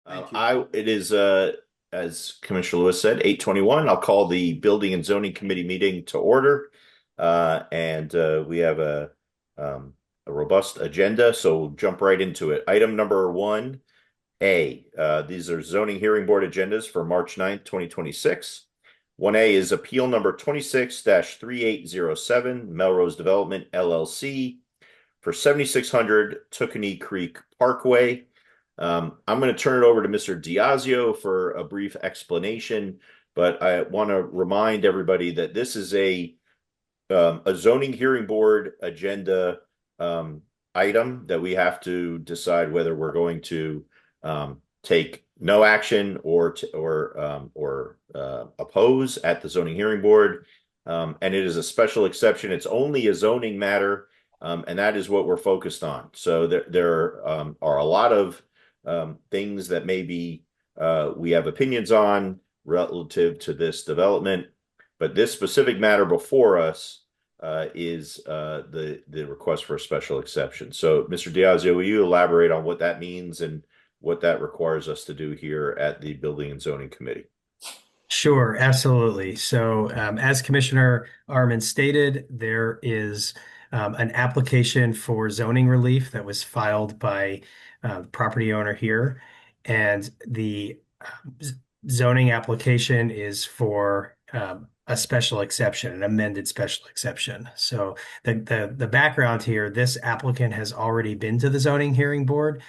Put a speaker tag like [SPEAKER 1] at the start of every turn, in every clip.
[SPEAKER 1] Thank you.
[SPEAKER 2] It is, as Commissioner Lewis said, 8:21. I'll call the Building and Zoning Committee meeting to order. And we have a robust agenda, so we'll jump right into it. Item number 1A. These are zoning hearing board agendas for March 9th, 2026. 1A is appeal number 26-3807, Melrose Development LLC for 7600 Tookany Creek Parkway. I'm going to turn it over to Mr. Diazio for a brief explanation, but I want to remind everybody that this is a zoning hearing board agenda item that we have to decide whether we're going to take no action or oppose at the zoning hearing board. And it is a special exception. It's only a zoning matter, and that is what we're focused on. So there are a lot of things that maybe we have opinions on relative to this development, but this specific matter before us is the request for a special exception. So, Mr. Diazio, will you elaborate on what that means and what that requires us to do here at the Building and Zoning Committee?
[SPEAKER 1] Sure, absolutely. So, as Commissioner Arman stated, there is an application for zoning relief that was filed by the property owner here, and the zoning application is for a special exception, an amended special exception. So the background here, this applicant has already been to the zoning hearing board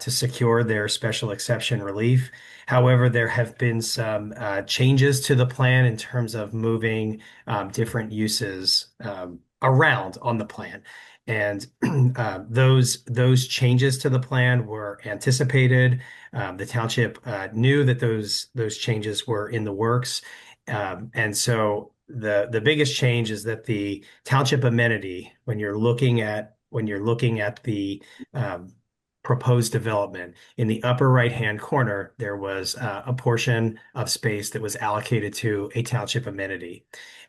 [SPEAKER 1] to secure their special exception relief. However, there have been some changes to the plan in terms of moving different uses around on the plan. And those changes to the plan were anticipated. The township knew that those changes were in the works. And so the biggest change is that the township amenity, when you're looking at the proposed development, in the upper right-hand corner, there was a portion of space that was allocated to a township amenity.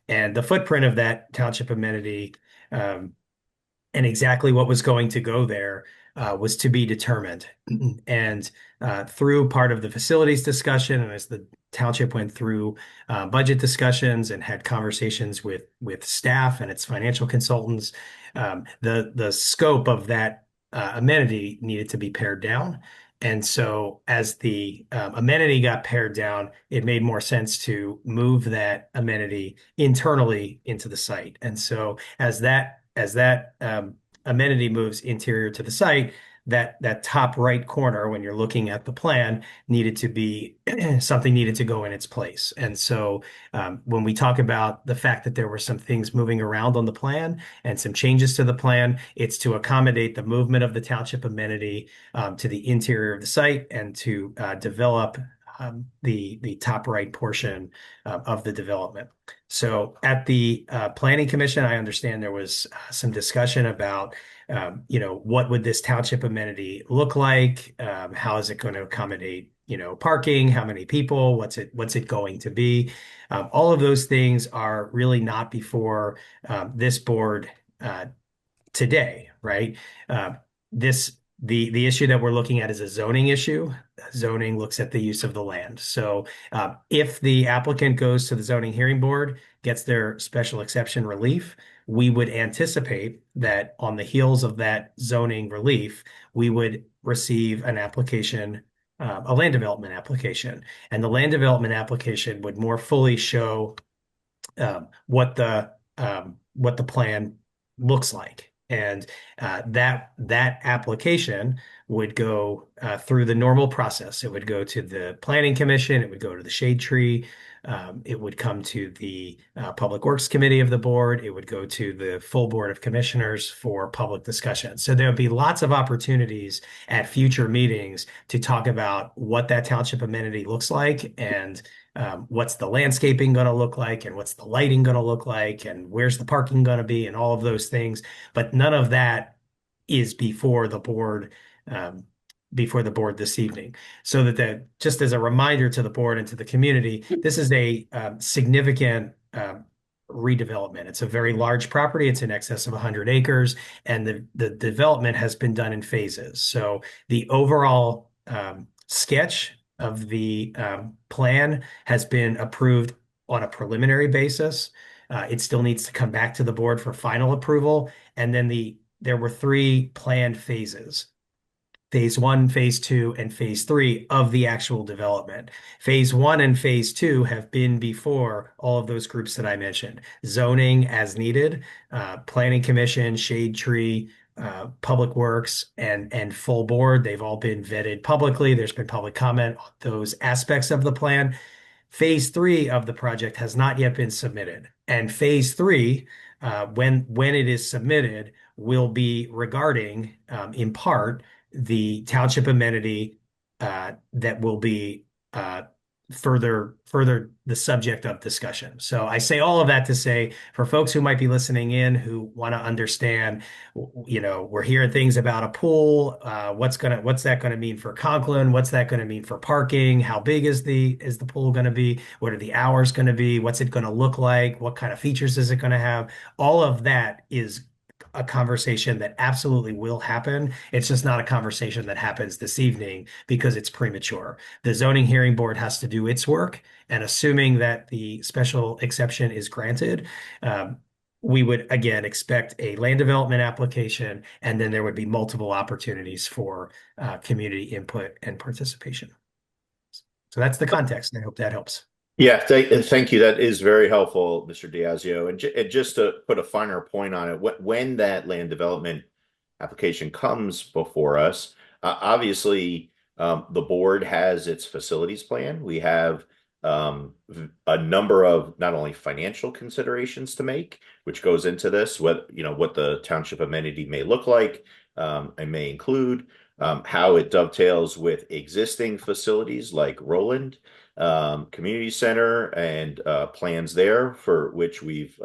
[SPEAKER 1] And the footprint of that township amenity and exactly what was going to go there was to be determined. And through part of the facilities discussion, and as the township went through budget discussions and had conversations with staff and its financial consultants, the scope of that amenity needed to be pared down. And so as the amenity got pared down, it made more sense to move that amenity internally into the site. And so as that amenity moves interior to the site, that top right corner, when you're looking at the plan, needed to be something needed to go in its place. And so when we talk about the fact that there were some things moving around on the plan and some changes to the plan, it's to accommodate the movement of the township amenity to the interior of the site and to develop the top right portion of the development. So at the Planning Commission, I understand there was some discussion about, what would this township amenity look like? How is it going to accommodate, parking? How many people? What's it going to be? All of those things are really not before this board today, right? The issue that we're looking at is a zoning issue. Zoning looks at the use of the land. So if the applicant goes to the zoning hearing board, gets their special exception relief, we would anticipate that on the heels of that zoning relief, we would receive an application, a land development application. And the land development application would more fully show what the plan looks like. And that application would go through the normal process. It would go to the Planning Commission. It would go to the Shade Tree. It would come to the Public Works Committee of the board. It would go to the full Board of Commissioners for public discussion. So there would be lots of opportunities at future meetings to talk about what that township amenity looks like and what's the landscaping going to look like and what's the lighting going to look like and where's the parking going to be and all of those things. But none of that is before the board this evening. So just as a reminder to the board and to the community, this is a significant redevelopment. It's a very large property. It's in excess of 100 acres, and the development has been done in phases. So the overall sketch of the plan has been approved on a preliminary basis. It still needs to come back to the board for final approval. And then there were three planned phases. Phase one, phase two, and phase three of the actual development. Phase one and phase two have been before all of those groups that I mentioned. Zoning as needed, planning commission, shade tree, public works, and full board. They've all been vetted publicly. There's been public comment on those aspects of the plan. Phase three of the project has not yet been submitted. And phase three, when it is submitted, will be regarding, in part, the township amenity that will be further the subject of discussion. So I say all of that to say, for folks who might be listening in who want to understand, we're hearing things about a pool. What's that gonna mean for Conklin? What's that gonna mean for parking? How big is the pool gonna be? What are the hours gonna be? What's it gonna look like? What kind of features is it gonna have? All of that is a conversation that absolutely will happen. It's just not a conversation that happens this evening because it's premature. The zoning hearing board has to do its work, and assuming that the special exception is granted, we would again expect a land development application, and then there would be multiple opportunities for community input and participation. So that's the context. I hope that helps.
[SPEAKER 2] Yeah, thank you. That is very helpful, Mr. Diazio. And just to put a finer point on it, when that land development application comes before us, obviously the board has its facilities plan. We have a number of not only financial considerations to make, which goes into this, what the township amenity may look like and may include, how it dovetails with existing facilities like Roland Community Center and plans there for which we've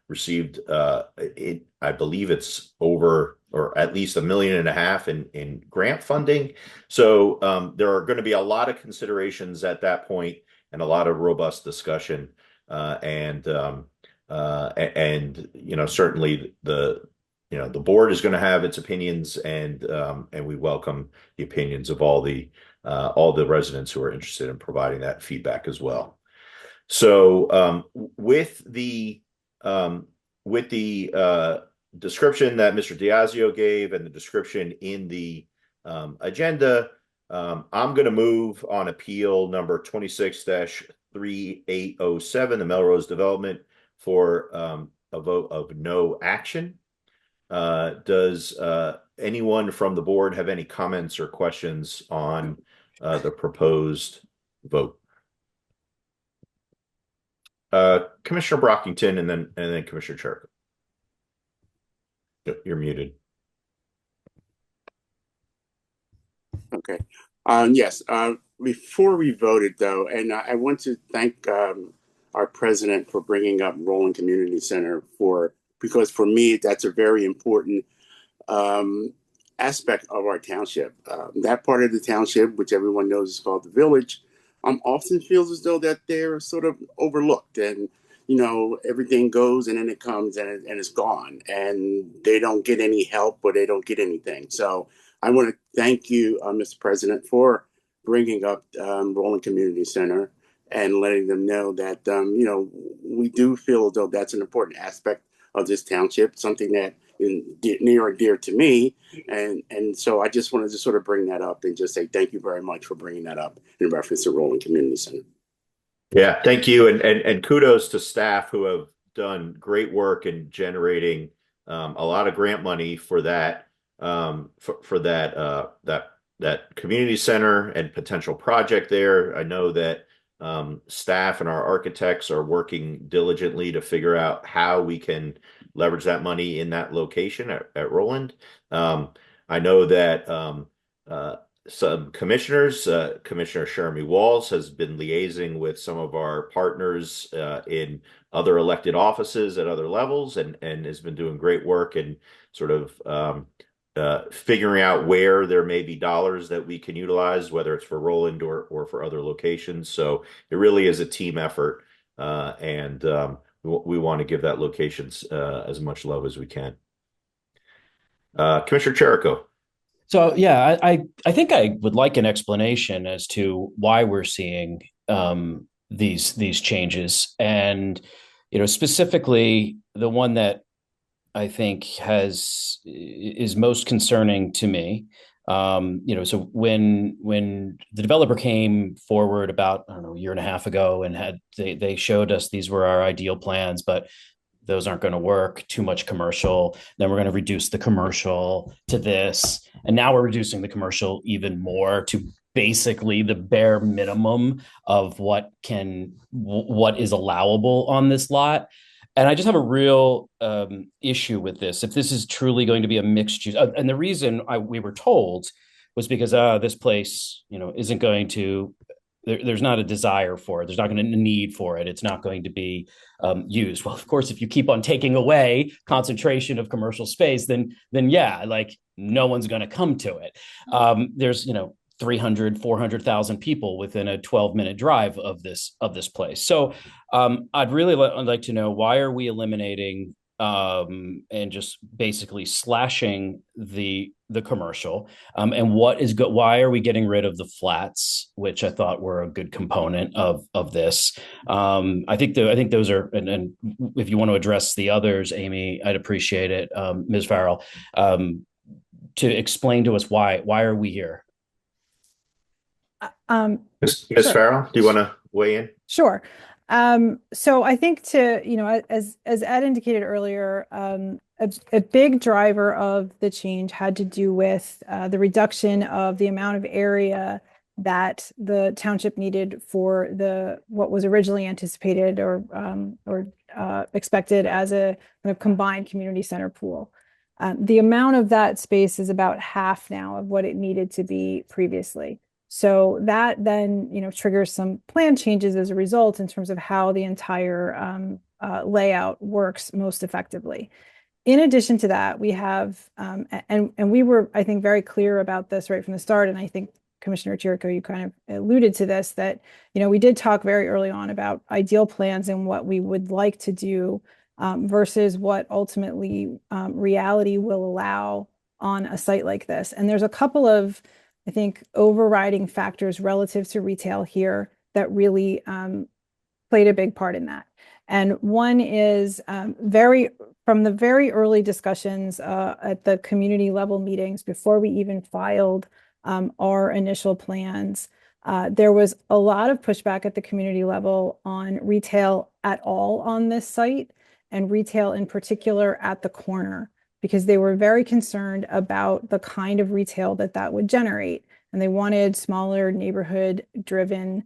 [SPEAKER 2] received I believe it's over or at least $1.5 million in grant funding. So there are going to be a lot of considerations at that point and a lot of robust discussion and certainly the board is going to have its opinions and we welcome the opinions of all the residents who are interested in providing that feedback as well. So with the description that Mr. Diazio gave and the description in the agenda, I'm going to move on appeal number 26-3807, the Melrose development, for a vote of no action. Does anyone from the board have any comments or questions on the proposed vote? Commissioner Brockington and then Commissioner Cherko. You're muted.
[SPEAKER 3] Okay. Yes. Before we voted, though, and I want to thank our president for bringing up Roland Community Center because for me, that's a very important aspect of our township. That part of the township, which everyone knows is called the village, often feels as though that they're sort of overlooked and, everything goes and then it comes and it's gone and they don't get any help or they don't get anything. So I want to thank you, Mr. President, for bringing up Roland Community Center and letting them know that, we do feel as though that's an important aspect of this township, something that is near and dear to me. And so I just wanted to sort of bring that up and just say thank you very much for bringing that up in reference to Roland Community Center.
[SPEAKER 2] Yeah, thank you. And kudos to staff who have done great work in generating a lot of grant money for that that community center and potential project there. I know that staff and our architects are working diligently to figure out how we can leverage that money in that location at Roland. I know that some commissioners, Commissioner Shermy Walls has been liaising with some of our partners in other elected offices at other levels and has been doing great work in sort of figuring out where there may be dollars that we can utilize, whether it's for Roland or for other locations. So it really is a team effort, and we want to give that location as much love as we can. Commissioner Cherko.
[SPEAKER 4] So yeah, I think I would like an explanation as to why we're seeing these changes, and specifically the one that I think has is most concerning to me. So when the developer came forward about, I don't know, a year and a half ago, and they showed us these were our ideal plans, but those aren't going to work, too much commercial, then we're going to reduce the commercial to this, and now we're reducing the commercial even more to basically the bare minimum of what is allowable on this lot. And I just have a real issue with this. If this is truly going to be a mixed use, and the reason we were told was because this place, isn't going to. There's not a desire for it. There's not going to be a need for it. It's not going to be used. Well, of course, if you keep on taking away concentration of commercial space, then yeah, like no one's going to come to it. There's 300, 400,000 people within a 12-minute drive of this place. So I'd really like to know, why are we eliminating and just basically slashing the commercial, and why are we getting rid of the flats, which I thought were a good component of this. I think those are, and if you want to address the others, Amy, I'd appreciate it. Ms. Farrell, to explain to us why are we here.
[SPEAKER 2] Ms.
[SPEAKER 5] Sure.
[SPEAKER 2] Farrell, do you want to weigh in?
[SPEAKER 5] Sure. So I think as Ed indicated earlier, a big driver of the change had to do with the reduction of the amount of area that the township needed for what was originally anticipated or expected as a kind of combined community center pool. The amount of that space is about half now of what it needed to be previously. So that then, triggers some plan changes as a result in terms of how the entire layout works most effectively. In addition to that, we have, and we were, I think, very clear about this right from the start. And I think Commissioner Chirico, you kind of alluded to this, that, we did talk very early on about ideal plans and what we would like to do versus what ultimately reality will allow on a site like this. And there's a couple of, I think, overriding factors relative to retail here that really played a big part in that. And one is from the very early discussions at the community level meetings before we even filed our initial plans, there was a lot of pushback at the community level on retail at all on this site, and retail in particular at the corner, because they were very concerned about the kind of retail that would generate. And they wanted smaller neighborhood-driven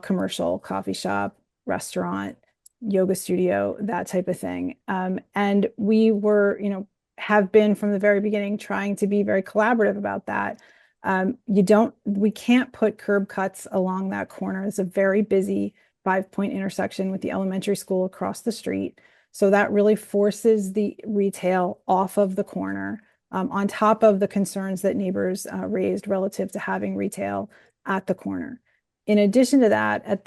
[SPEAKER 5] commercial, coffee shop, restaurant, yoga studio, that type of thing. And we were, have been from the very beginning trying to be very collaborative about that. We can't put curb cuts along that corner. It's a very busy 5-point intersection with the elementary school across the street. So that really forces the retail off of the corner, on top of the concerns that neighbors raised relative to having retail at the corner. In addition to that,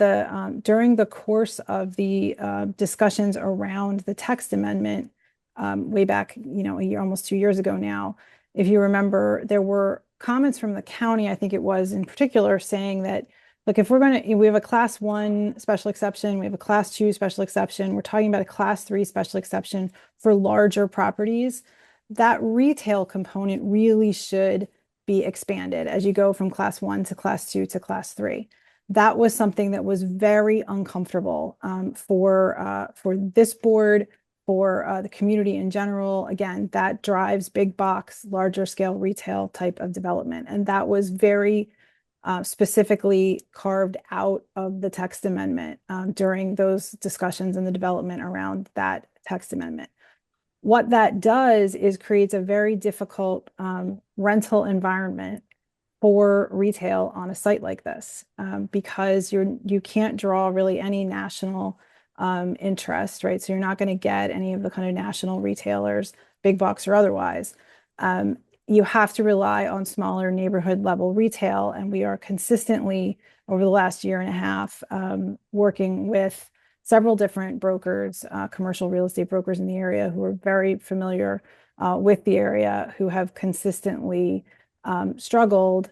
[SPEAKER 5] during the course of the discussions around the text amendment, way back, a year, almost 2 years ago now, if you remember, there were comments from the county, I think it was in particular, saying that, look, if we have a class 1 special exception, we have a class 2 special exception, we're talking about a class 3 special exception for larger properties, that retail component really should be expanded as you go from class 1 to class 2 to class 3. That was something that was very uncomfortable for this board, for the community in general. Again, that drives big box, larger scale retail type of development. And that was very specifically carved out of the text amendment during those discussions and the development around that text amendment. What that does is creates a very difficult rental environment for retail on a site like this, because you can't draw really any national interest, right? So you're not going to get any of the kind of national retailers, big box or otherwise. You have to rely on smaller neighborhood level retail. And we are consistently, over the last year and a half, working with several different brokers, commercial real estate brokers in the area who are very familiar with the area, who have consistently struggled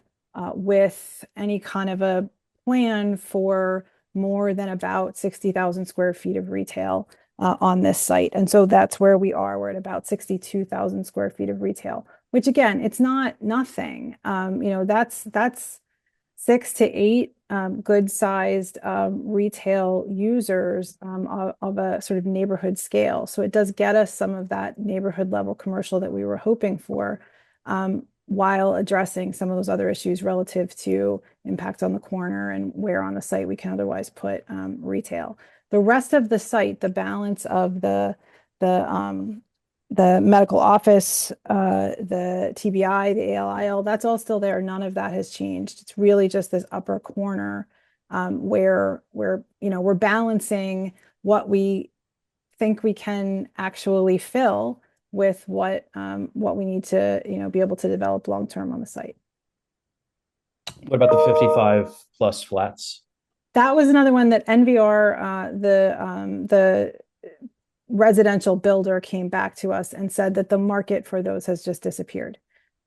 [SPEAKER 5] with any kind of a plan for more than about 60,000 square feet of retail on this site. And so that's where we are. We're at about 62,000 square feet of retail, which again, it's not nothing. That's 6 to 8 good-sized retail users of a sort of neighborhood scale. So it does get us some of that neighborhood level commercial that we were hoping for, while addressing some of those other issues relative to impact on the corner and where on the site we can otherwise put retail. The rest of the site, the balance of the medical office, the TBI, the ALIL, that's all still there. None of that has changed. It's really just this upper corner where we're balancing what we think we can actually fill with what we need to be able to develop long term on the site.
[SPEAKER 4] What about the 55 plus flats?
[SPEAKER 5] That was another one that NVR, the residential builder, came back to us and said that the market for those has just disappeared.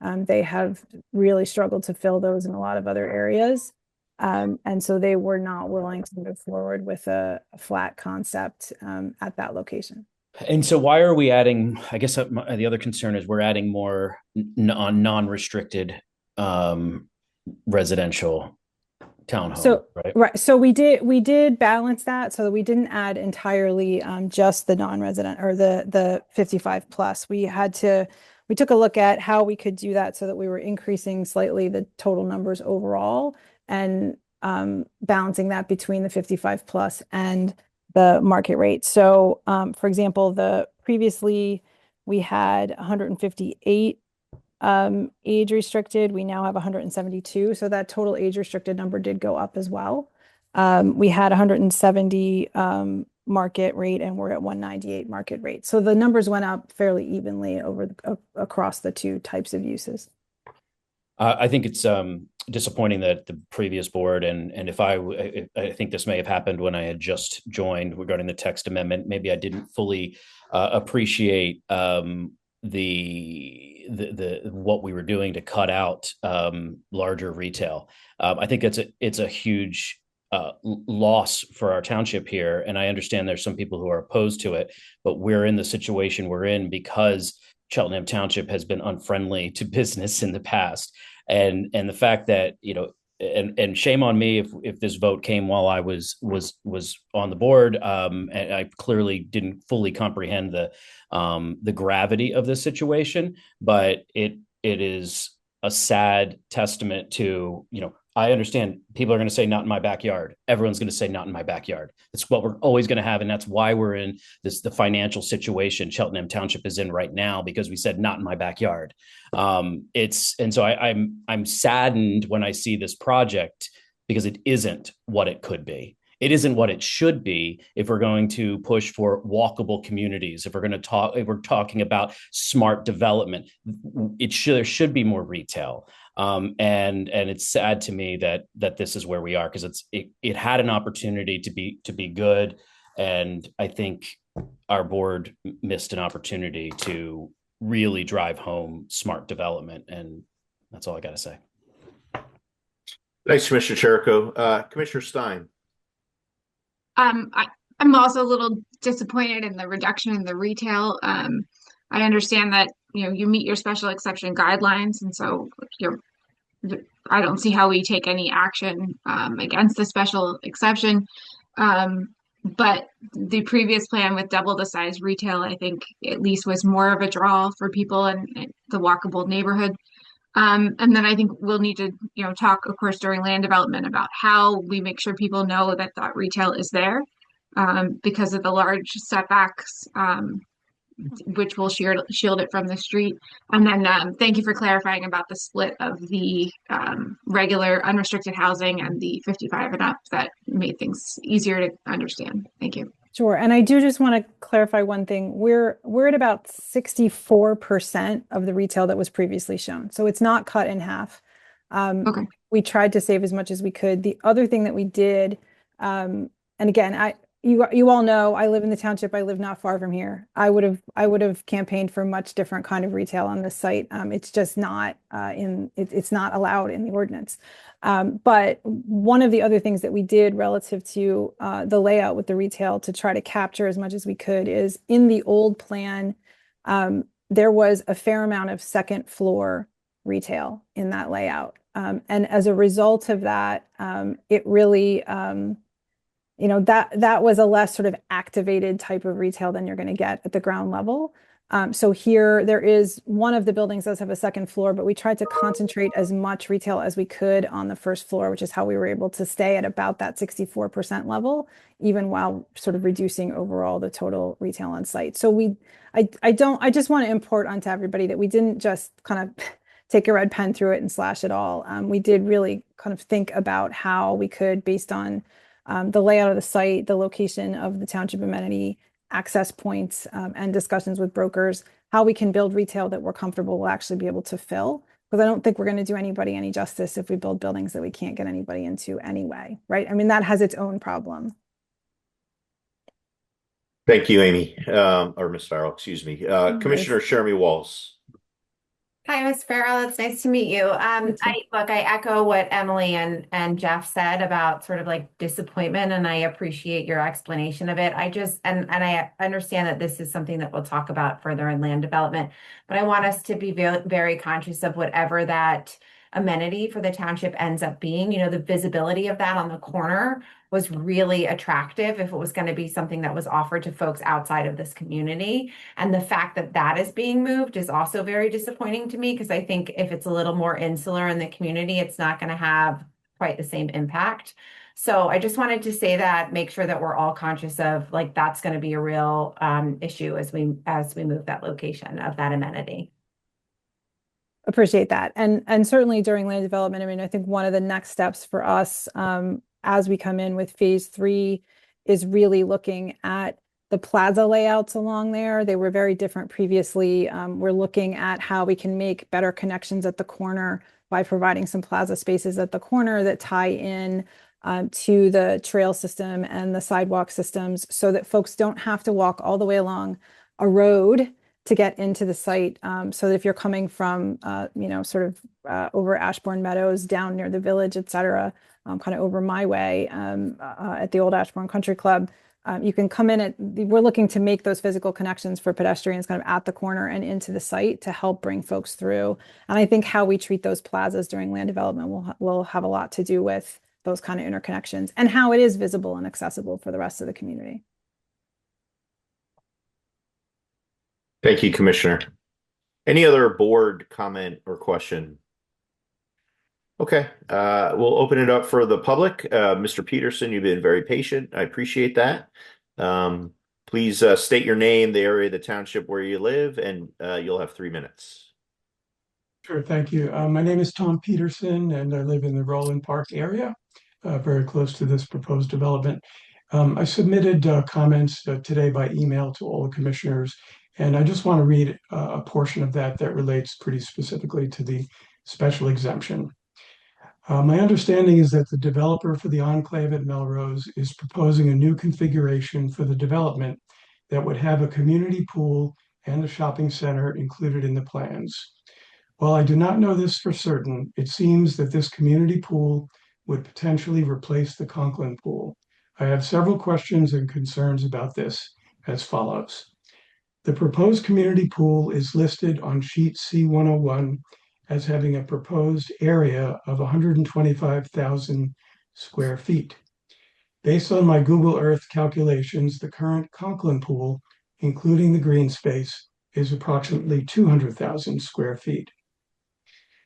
[SPEAKER 5] They have really struggled to fill those in a lot of other areas. And so they were not willing to move forward with a flat concept at that location.
[SPEAKER 4] And so why are we adding, I guess the other concern is we're adding more non-restricted residential townhome,
[SPEAKER 5] right. So we did balance that so that we didn't add entirely just the non-resident or the 55 plus. We took a look at how we could do that so that we were increasing slightly the total numbers overall and balancing that between the 55 plus and the market rate. So for example, previously we had 158 age restricted. We now have 172. So that total age restricted number did go up as well. We had 170 market rate and we're at 198 market rate. So the numbers went up fairly evenly across the two types of uses.
[SPEAKER 4] I think it's disappointing that the previous board and if I think this may have happened when I had just joined regarding the text amendment, maybe I didn't fully appreciate the what we were doing to cut out larger retail. I think it's a huge loss for our township here, and I understand there's some people who are opposed to it, but we're in the situation we're in because Cheltenham Township has been unfriendly to business in the past, and the fact that and shame on me if this vote came while I was on the board, and I clearly didn't fully comprehend the gravity of this situation, but it is a sad testament to I understand people are going to say not in my backyard. Everyone's going to say not in my backyard. It's what we're always going to have. And that's why we're in the financial situation Cheltenham Township is in right now, because we said not in my backyard. And so I'm saddened when I see this project because it isn't what it could be. It isn't what it should be if we're going to push for walkable communities. If we're talking about smart development, there should be more retail. And it's sad to me that this is where we are, because it had an opportunity to be good, and I think our board missed an opportunity to really drive home smart development, and that's all I got to say.
[SPEAKER 2] Thanks, Commissioner Cherico. Commissioner Stein.
[SPEAKER 6] I'm also a little disappointed in the reduction in the retail. I understand that you meet your special exception guidelines, and so I don't see how we take any action against the special exception. But the previous plan with double the size retail, I think at least was more of a draw for people in the walkable neighborhood. And then I think we'll need to talk, of course, during land development about how we make sure people know that that retail is there because of the large setbacks, which will shield it from the street. And then thank you for clarifying about the split of the regular unrestricted housing and the 55 and up. That made things easier to understand. Thank you.
[SPEAKER 5] Sure. And I do just want to clarify one thing. We're at about 64% of the retail that was previously shown. So it's not cut in half.
[SPEAKER 6] Okay.
[SPEAKER 5] We tried to save as much as we could. The other thing that we did, and again, you all know I live in the township. I live not far from here. I would have campaigned for much different kind of retail on this site. It's just not it's not allowed in the ordinance. But one of the other things that we did relative to the layout with the retail to try to capture as much as we could is in the old plan, there was a fair amount of second floor retail in that layout. And as a result of that, it really that was a less sort of activated type of retail than you're going to get at the ground level. So here there is one of the buildings does have a second floor, but we tried to concentrate as much retail as we could on the first floor, which is how we were able to stay at about that 64% level, even while sort of reducing overall the total retail on site. So I just want to import onto everybody that we didn't just kind of take a red pen through it and slash it all. We did really kind of think about how we could, based on the layout of the site, the location of the township amenity, access points, and discussions with brokers, how we can build retail that we're comfortable will actually be able to fill. Because I don't think we're going to do anybody any justice if we build buildings that we can't get anybody into anyway, right? I mean, that has its own problem.
[SPEAKER 2] Thank you, Amy, or Ms. Farrell, excuse me. Commissioner Shermy Walls.
[SPEAKER 7] Hi, Ms. Farrell. It's nice to meet you. I echo what Emily and Jeff said about sort of like disappointment, and I appreciate your explanation of it. And I understand that this is something that we'll talk about further in land development, but I want us to be very, very conscious of whatever that amenity for the township ends up being. The visibility of that on the corner was really attractive if it was going to be something that was offered to folks outside of this community. And the fact that that is being moved is also very disappointing to me, because I think if it's a little more insular in the community, it's not going to have quite the same impact. So I just wanted to say that, make sure that we're all conscious of like that's going to be a real issue as we move that location of that amenity.
[SPEAKER 5] Appreciate that. And certainly during land development, I mean, I think one of the next steps for us as we come in with phase 3 is really looking at the plaza layouts along there. They were very different previously. We're looking at how we can make better connections at the corner by providing some plaza spaces at the corner that tie in to the trail system and the sidewalk systems, so that folks don't have to walk all the way along a road to get into the site. So that if you're coming from, sort of over Ashbourne Meadows, down near the village, et cetera, kind of over my way at the old Ashbourne Country Club, you can come in we're looking to make those physical connections for pedestrians kind of at the corner and into the site to help bring folks through. And I think how we treat those plazas during land development will have a lot to do with those kind of interconnections and how it is visible and accessible for the rest of the community.
[SPEAKER 2] Thank you, Commissioner. Any other board comment or question? Okay, we'll open it up for the public. Mr. Peterson, you've been very patient. I appreciate that. Please state your name, the area of the township where you live, and you'll have 3 minutes.
[SPEAKER 8] Sure, thank you. My name is Tom Peterson, and I live in the Roland Park area, very close to this proposed development. I submitted comments today by email to all the commissioners, and I just want to read a portion of that relates pretty specifically to the special exemption. My understanding is that the developer for the enclave at Melrose is proposing a new configuration for the development that would have a community pool and a shopping center included in the plans. While I do not know this for certain, it seems that this community pool would potentially replace the Conklin pool. I have several questions and concerns about this as follows. The proposed community pool is listed on sheet C101 as having a proposed area of 125,000 square feet. Based on my Google Earth calculations, the current Conklin pool, including the green space, is approximately 200,000 square feet.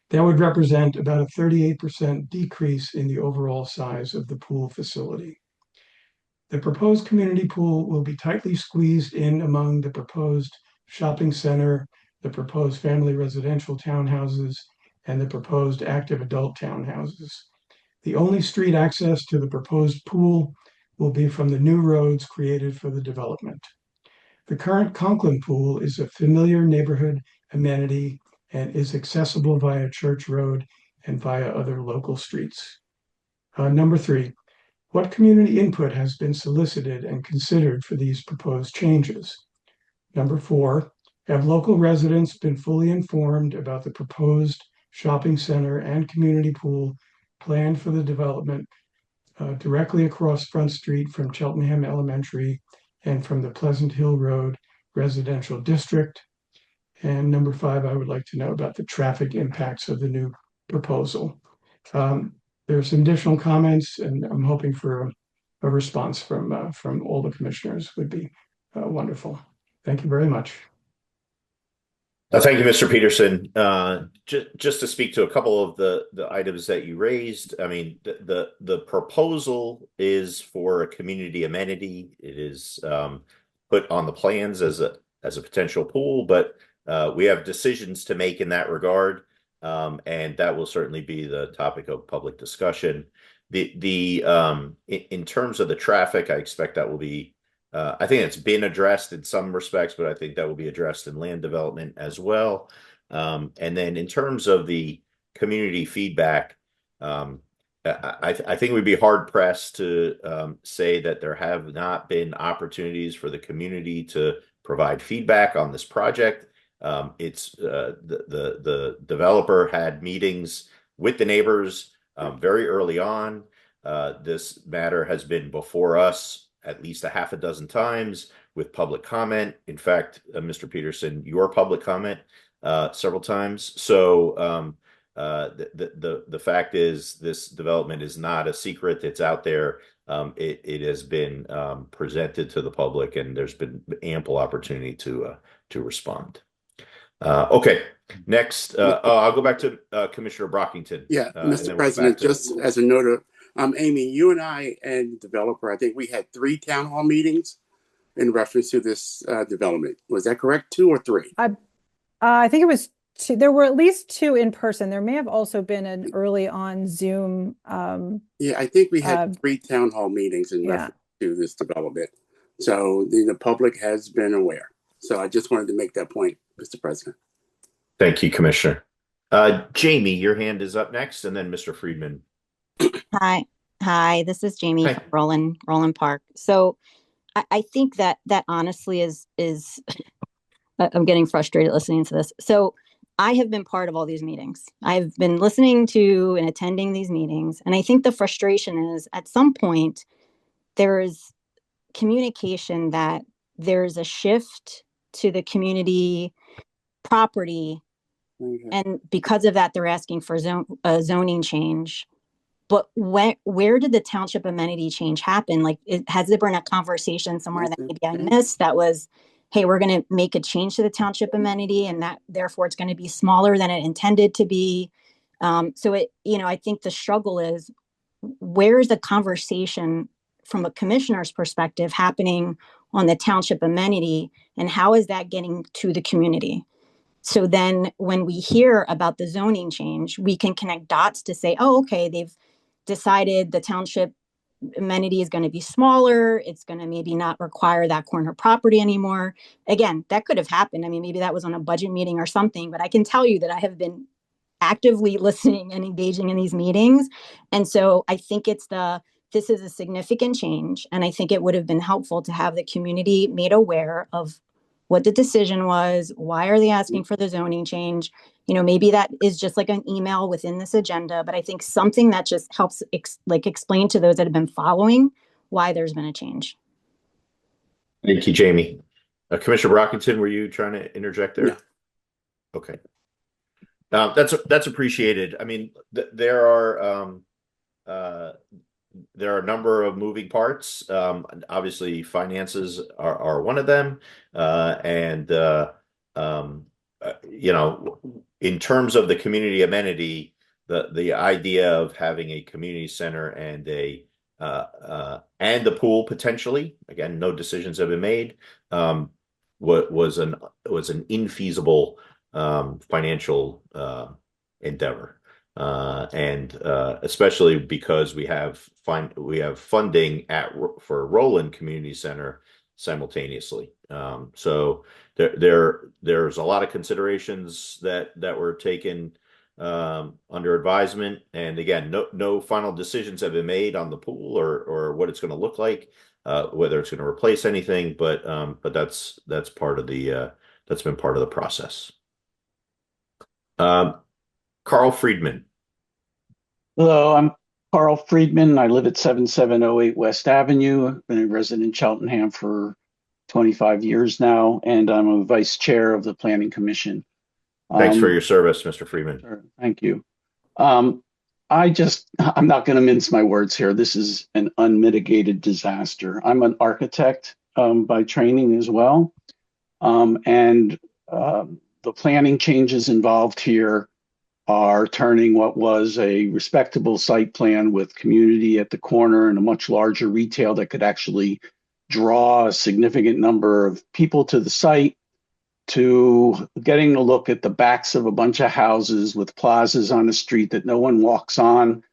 [SPEAKER 8] That would represent about a 38% decrease in the overall size of the pool facility. The proposed community pool will be tightly squeezed in among the proposed shopping center, the proposed family residential townhouses, and the proposed active adult townhouses. The only street access to the proposed pool will be from the new roads created for the development. The current Conklin pool is a familiar neighborhood amenity and is accessible via Church Road and via other local streets. Number 3, What community input has been solicited and considered for these proposed changes? Number 4, have local residents been fully informed about the proposed shopping center and community pool planned for the development directly across Front Street from Cheltenham Elementary and from the Pleasant Hill Road residential district? And number 5, I would like to know about the traffic impacts of the new proposal. There are some additional comments, and I'm hoping for a response from all the commissioners would be wonderful. Thank you very much.
[SPEAKER 2] Thank you, Mr. Peterson. Just to speak to a couple of the items that you raised, I mean, the proposal is for a community amenity. It is put on the plans as a potential pool, but we have decisions to make in that regard, and that will certainly be the topic of public discussion. In terms of the traffic, I expect that will be. I think it's been addressed in some respects, but I think that will be addressed in land development as well. And then in terms of the community feedback, I think we'd be hard pressed to say that there have not been opportunities for the community to provide feedback on this project. It's the developer had meetings with the neighbors very early on. This matter has been before us at least a half a dozen times with public comment. In fact, Mr. Peterson, your public comment several times. So the fact is, this development is not a secret. It's out there. It has been presented to the public, and there's been ample opportunity to respond. Okay, next, I'll go back to Commissioner Brockington.
[SPEAKER 3] Yeah, Mr. President, just as a note of, Amy, you and I and the developer, I think we had 3 town hall meetings in reference to this development. Was that correct? 2 or 3?
[SPEAKER 5] I think it was 2. There were at least 2 in person. There may have also been an early on Zoom.
[SPEAKER 3] Yeah, I think we had 3 town hall meetings in reference to this development. So the public has been aware. So I just wanted to make that point, Mr. President.
[SPEAKER 2] Thank you, Commissioner. Jamie, your hand is up next, and then Mr. Friedman.
[SPEAKER 9] Hi, this is Jamie from Roland Park. So I think that honestly is I'm getting frustrated listening to this. So I have been part of all these meetings. I've been listening to and attending these meetings. And I think the frustration is at some point there is communication that there's a shift to the community property. Mm-hmm. And because of that, they're asking for a zoning change. But where did the township amenity change happen? Like, has there been a conversation somewhere that maybe I missed that was, hey, we're going to make a change to the township amenity, and that therefore it's going to be smaller than it intended to be. So I think the struggle is, where's the conversation from a commissioner's perspective happening on the township amenity, and how is that getting to the community? So then when we hear about the zoning change, we can connect dots to say, oh, okay, they've decided the township amenity is going to be smaller. It's going to maybe not require that corner property anymore. Again, that could have happened. I mean, maybe that was on a budget meeting or something, but I can tell you that I have been actively listening and engaging in these meetings. And so I think this is a significant change. And I think it would have been helpful to have the community made aware of what the decision was. Why are they asking for the zoning change? Maybe that is just like an email within this agenda, but I think something that just helps explain to those that have been following why there's been a change.
[SPEAKER 2] Thank you, Jamie. Commissioner Brockington, were you trying to interject there?
[SPEAKER 3] No.
[SPEAKER 2] Okay. That's appreciated. I mean, there are a number of moving parts. Obviously, finances are one of them, in terms of the community amenity, the idea of having a community center and a pool potentially, again, no decisions have been made, was an infeasible financial endeavor. Especially because we have funding for Roland Community Center simultaneously. So there's a lot of considerations that were taken under advisement. And again, no final decisions have been made on the pool or what it's going to look like, whether it's going to replace anything, but that's part of the that's been part of the process. Carl Friedman.
[SPEAKER 10] Hello, I'm Carl Friedman. I live at 7708 West Avenue. I've been a resident in Cheltenham for 25 years now, and I'm a vice chair of the Planning Commission.
[SPEAKER 2] Thanks for your service, Mr. Friedman.
[SPEAKER 10] Sure, thank you. I'm not going to mince my words here. This is an unmitigated disaster. I'm an architect by training as well. The planning changes involved here are turning what was a respectable site plan with community at the corner and a much larger retail that could actually draw a significant number of people to the site, to getting a look at the backs of a bunch of houses with plazas on the street that no one walks on,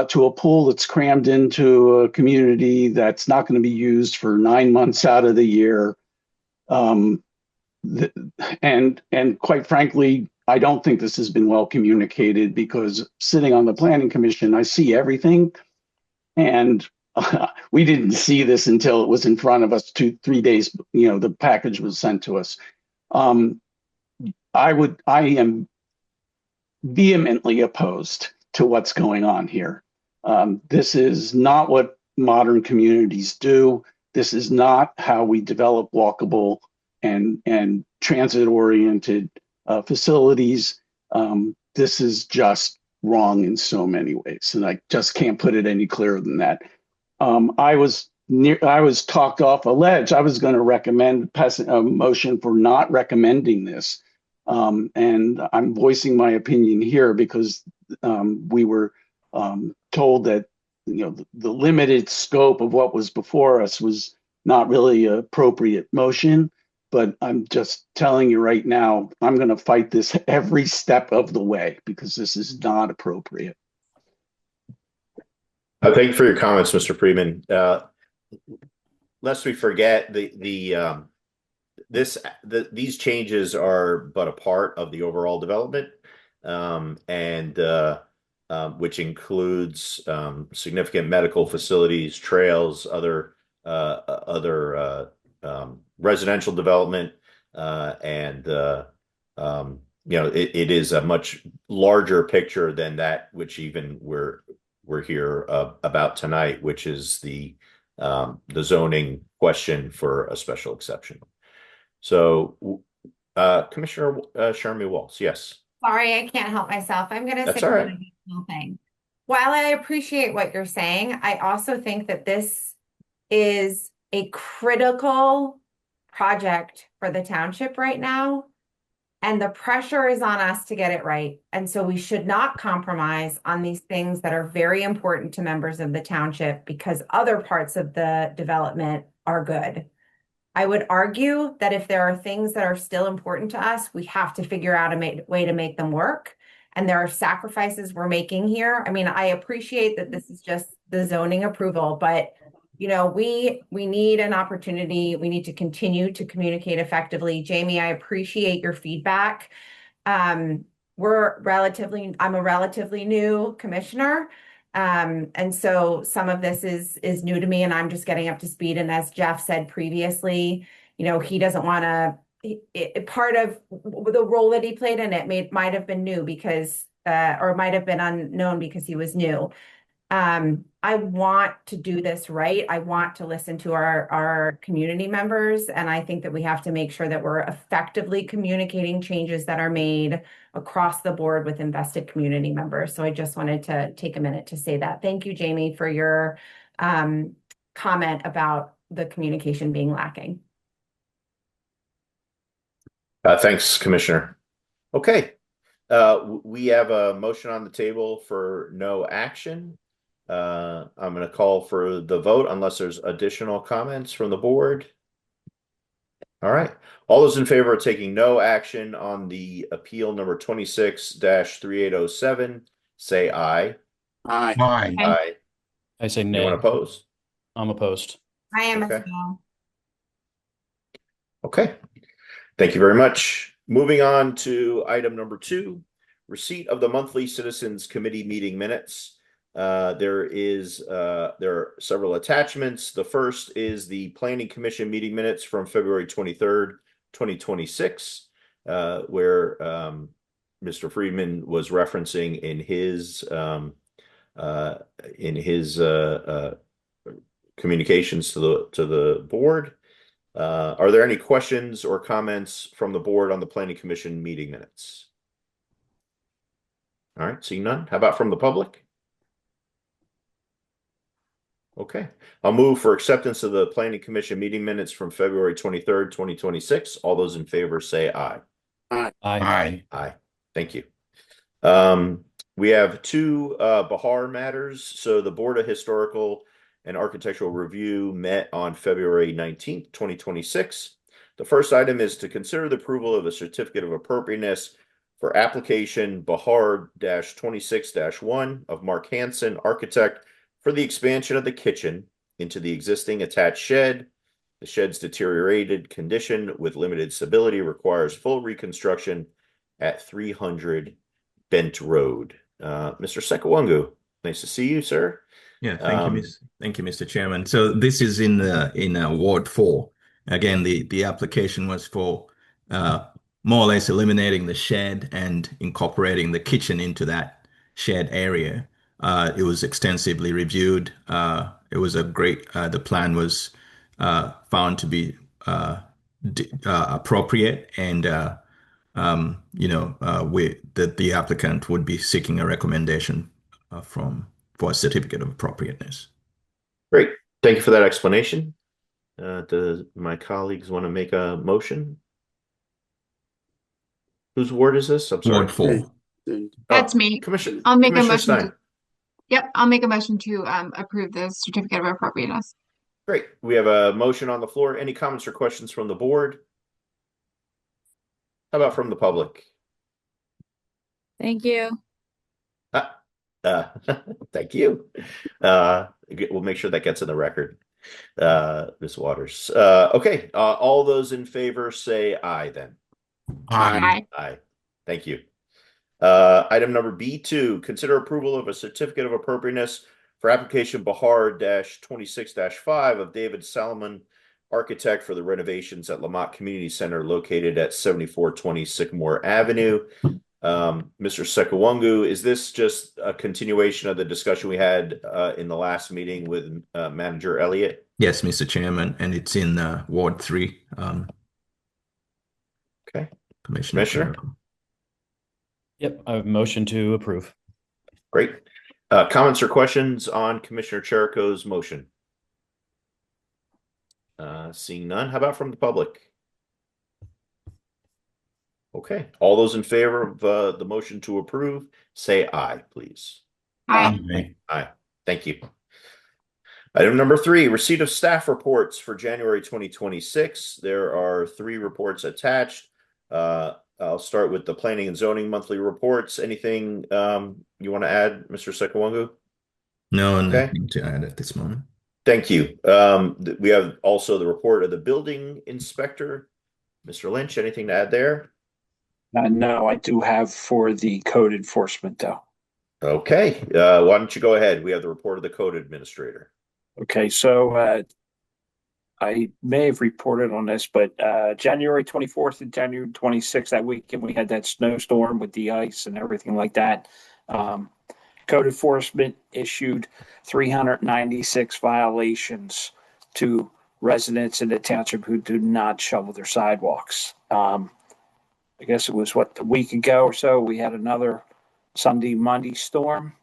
[SPEAKER 10] to a pool that's crammed into a community that's not going to be used for 9 months out of the year. And quite frankly, I don't think this has been well communicated, because sitting on the Planning Commission, I see everything. And we didn't see this until it was in front of us 2-3 days, the package was sent to us. I am vehemently opposed to what's going on here. This is not what modern communities do. This is not how we develop walkable and transit-oriented facilities. This is just wrong in so many ways, and I just can't put it any clearer than that. I was talked off a ledge. I was going to recommend passing a motion for not recommending this, and I'm voicing my opinion here because we were told that the limited scope of what was before us was not really an appropriate motion. But I'm just telling you right now, I'm going to fight this every step of the way, because this is not appropriate.
[SPEAKER 2] Thank you for your comments, Mr. Freeman. Lest we forget, these changes are but a part of the overall development, which includes significant medical facilities, trails, other residential development, it is a much larger picture than that which even we're here about tonight, which is the zoning question for a special exception. So, Commissioner Sharmi Walls, yes.
[SPEAKER 7] Sorry, I can't help myself. I'm going to say one additional thing. While I appreciate what you're saying, I also think that this is a critical project for the township right now, and the pressure is on us to get it right. And so we should not compromise on these things that are very important to members of the township, because other parts of the development are good. I would argue that if there are things that are still important to us, we have to figure out a way to make them work. And there are sacrifices we're making here. I mean, I appreciate that this is just the zoning approval, but we need an opportunity. We need to continue to communicate effectively. Jamie, I appreciate your feedback. I'm a relatively new commissioner. And so some of this is new to me, and I'm just getting up to speed. And as Jeff said previously, he doesn't want to, part of the role that he played in it might have been new because, or might have been unknown because he was new. I want to do this right. I want to listen to our community members. And I think that we have to make sure that we're effectively communicating changes that are made across the board with invested community members. So I just wanted to take a minute to say that. Thank you, Jamie, for your comment about the communication being lacking.
[SPEAKER 2] Thanks, Commissioner. Okay. We have a motion on the table for no action. I'm going to call for the vote unless there's additional comments from the board. All right. All those in favor of taking no action on the appeal number 26-3807, say aye.
[SPEAKER 3] Aye.
[SPEAKER 11] Aye.
[SPEAKER 2] Aye.
[SPEAKER 4] I say nay.
[SPEAKER 2] Anyone opposed?
[SPEAKER 4] I'm opposed.
[SPEAKER 7] I am
[SPEAKER 2] Okay.
[SPEAKER 7] as well.
[SPEAKER 2] Okay. Thank you very much. Moving on to item number 2, receipt of the monthly Citizens Committee meeting minutes. There are several attachments. The first is the Planning Commission meeting minutes from February 23rd, 2026, where Mr. Friedman was referencing in his communications to the board. Are there any questions or comments from the board on the Planning Commission meeting minutes? All right, seeing none. How about from the public? Okay, I'll move for acceptance of the Planning Commission meeting minutes from February 23rd, 2026. All those in favor say aye.
[SPEAKER 10] Aye.
[SPEAKER 4] Aye.
[SPEAKER 2] Aye. Thank you. We have two Bahar matters. So the Board of Historical and Architectural Review met on February 19th, 2026. The first item is to consider the approval of a certificate of appropriateness for application Bahar-26-1 of Mark Hansen, architect, for the expansion of the kitchen into the existing attached shed. The shed's deteriorated condition with limited stability requires full reconstruction at 300 Bent Road. Mr. Sekawungu, nice to see you, sir.
[SPEAKER 11] Yeah, thank you, Mr. Chairman. So this is in Ward 4. Again, the application was for more or less eliminating the shed and incorporating the kitchen into that shed area. It was extensively reviewed. It was a great. The plan was found to be appropriate, and the applicant would be seeking a recommendation for a certificate of appropriateness.
[SPEAKER 2] Great. Thank you for that explanation. Do my colleagues want to make a motion? Whose ward is this? I'm sorry.
[SPEAKER 11] Ward 4.
[SPEAKER 6] That's me. I'll make a motion. I'll make a motion to approve the certificate of appropriateness.
[SPEAKER 2] Great. We have a motion on the floor. Any comments or questions from the board? How about from the public?
[SPEAKER 12] Thank you.
[SPEAKER 2] Thank you. We'll make sure that gets in the record, Ms. Waters. Okay. All those in favor say aye then.
[SPEAKER 6] Aye.
[SPEAKER 2] Aye. Thank you. Item number B2, consider approval of a certificate of appropriateness for application Bahar-26-5 of David Salomon, architect, for the renovations at Lamont Community Center located at 7420 Sycamore Avenue. Mr. Sekawungu, is this just a continuation of the discussion we had in the last meeting with Manager Elliott?
[SPEAKER 11] Yes, Mr. Chairman, and it's in Ward 3.
[SPEAKER 2] Okay.
[SPEAKER 11] Commissioner.
[SPEAKER 4] Yep, I have a motion to approve.
[SPEAKER 2] Great. Comments or questions on Commissioner Cherico's motion? Seeing none, how about from the public? Okay, all those in favor of the motion to approve, say aye, please.
[SPEAKER 6] Aye.
[SPEAKER 2] Aye. Thank you. Item number 3, receipt of staff reports for January 2026. There are 3 reports attached. I'll start with the planning and zoning monthly reports. Anything you want to add, Mr. Sekawungu?
[SPEAKER 11] No, nothing to add at this moment.
[SPEAKER 2] Thank you. We have also the report of the building inspector. Mr. Lynch, anything to add there?
[SPEAKER 10] No, I do have for the code enforcement, though.
[SPEAKER 2] Okay. Why don't you go ahead? We have the report of the code administrator.
[SPEAKER 10] Okay, so I may have reported on this, but January 24th and January 26th, that weekend, we had that snowstorm with the ice and everything like that. Code enforcement issued 396 violations to residents in the township who do not shovel their sidewalks. I guess it was a week ago or so, we had another Sunday, Monday storm.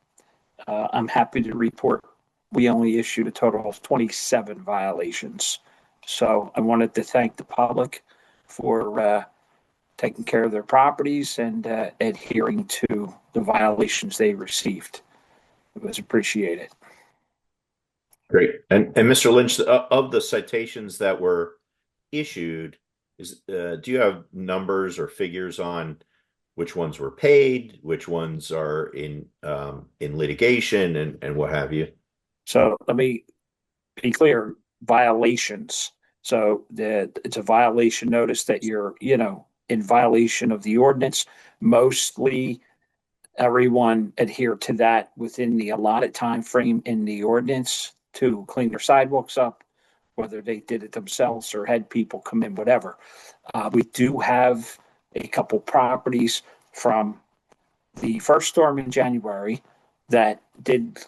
[SPEAKER 10] I'm happy to report we only issued a total of 27 violations. So I wanted to thank the public for taking care of their properties and adhering to the violations they received. It was appreciated.
[SPEAKER 2] Great. And Mr. Lynch, of the citations that were issued, do you have numbers or figures on which ones were paid, which ones are in litigation, and what have you?
[SPEAKER 10] So let me be clear, violations. So it's a violation notice that you're, in violation of the ordinance. Mostly
[SPEAKER 13] everyone adhere to that within the allotted time frame in the ordinance to clean their sidewalks up, whether they did it themselves or had people come in, whatever. We do have a couple properties from the first storm in January that didn't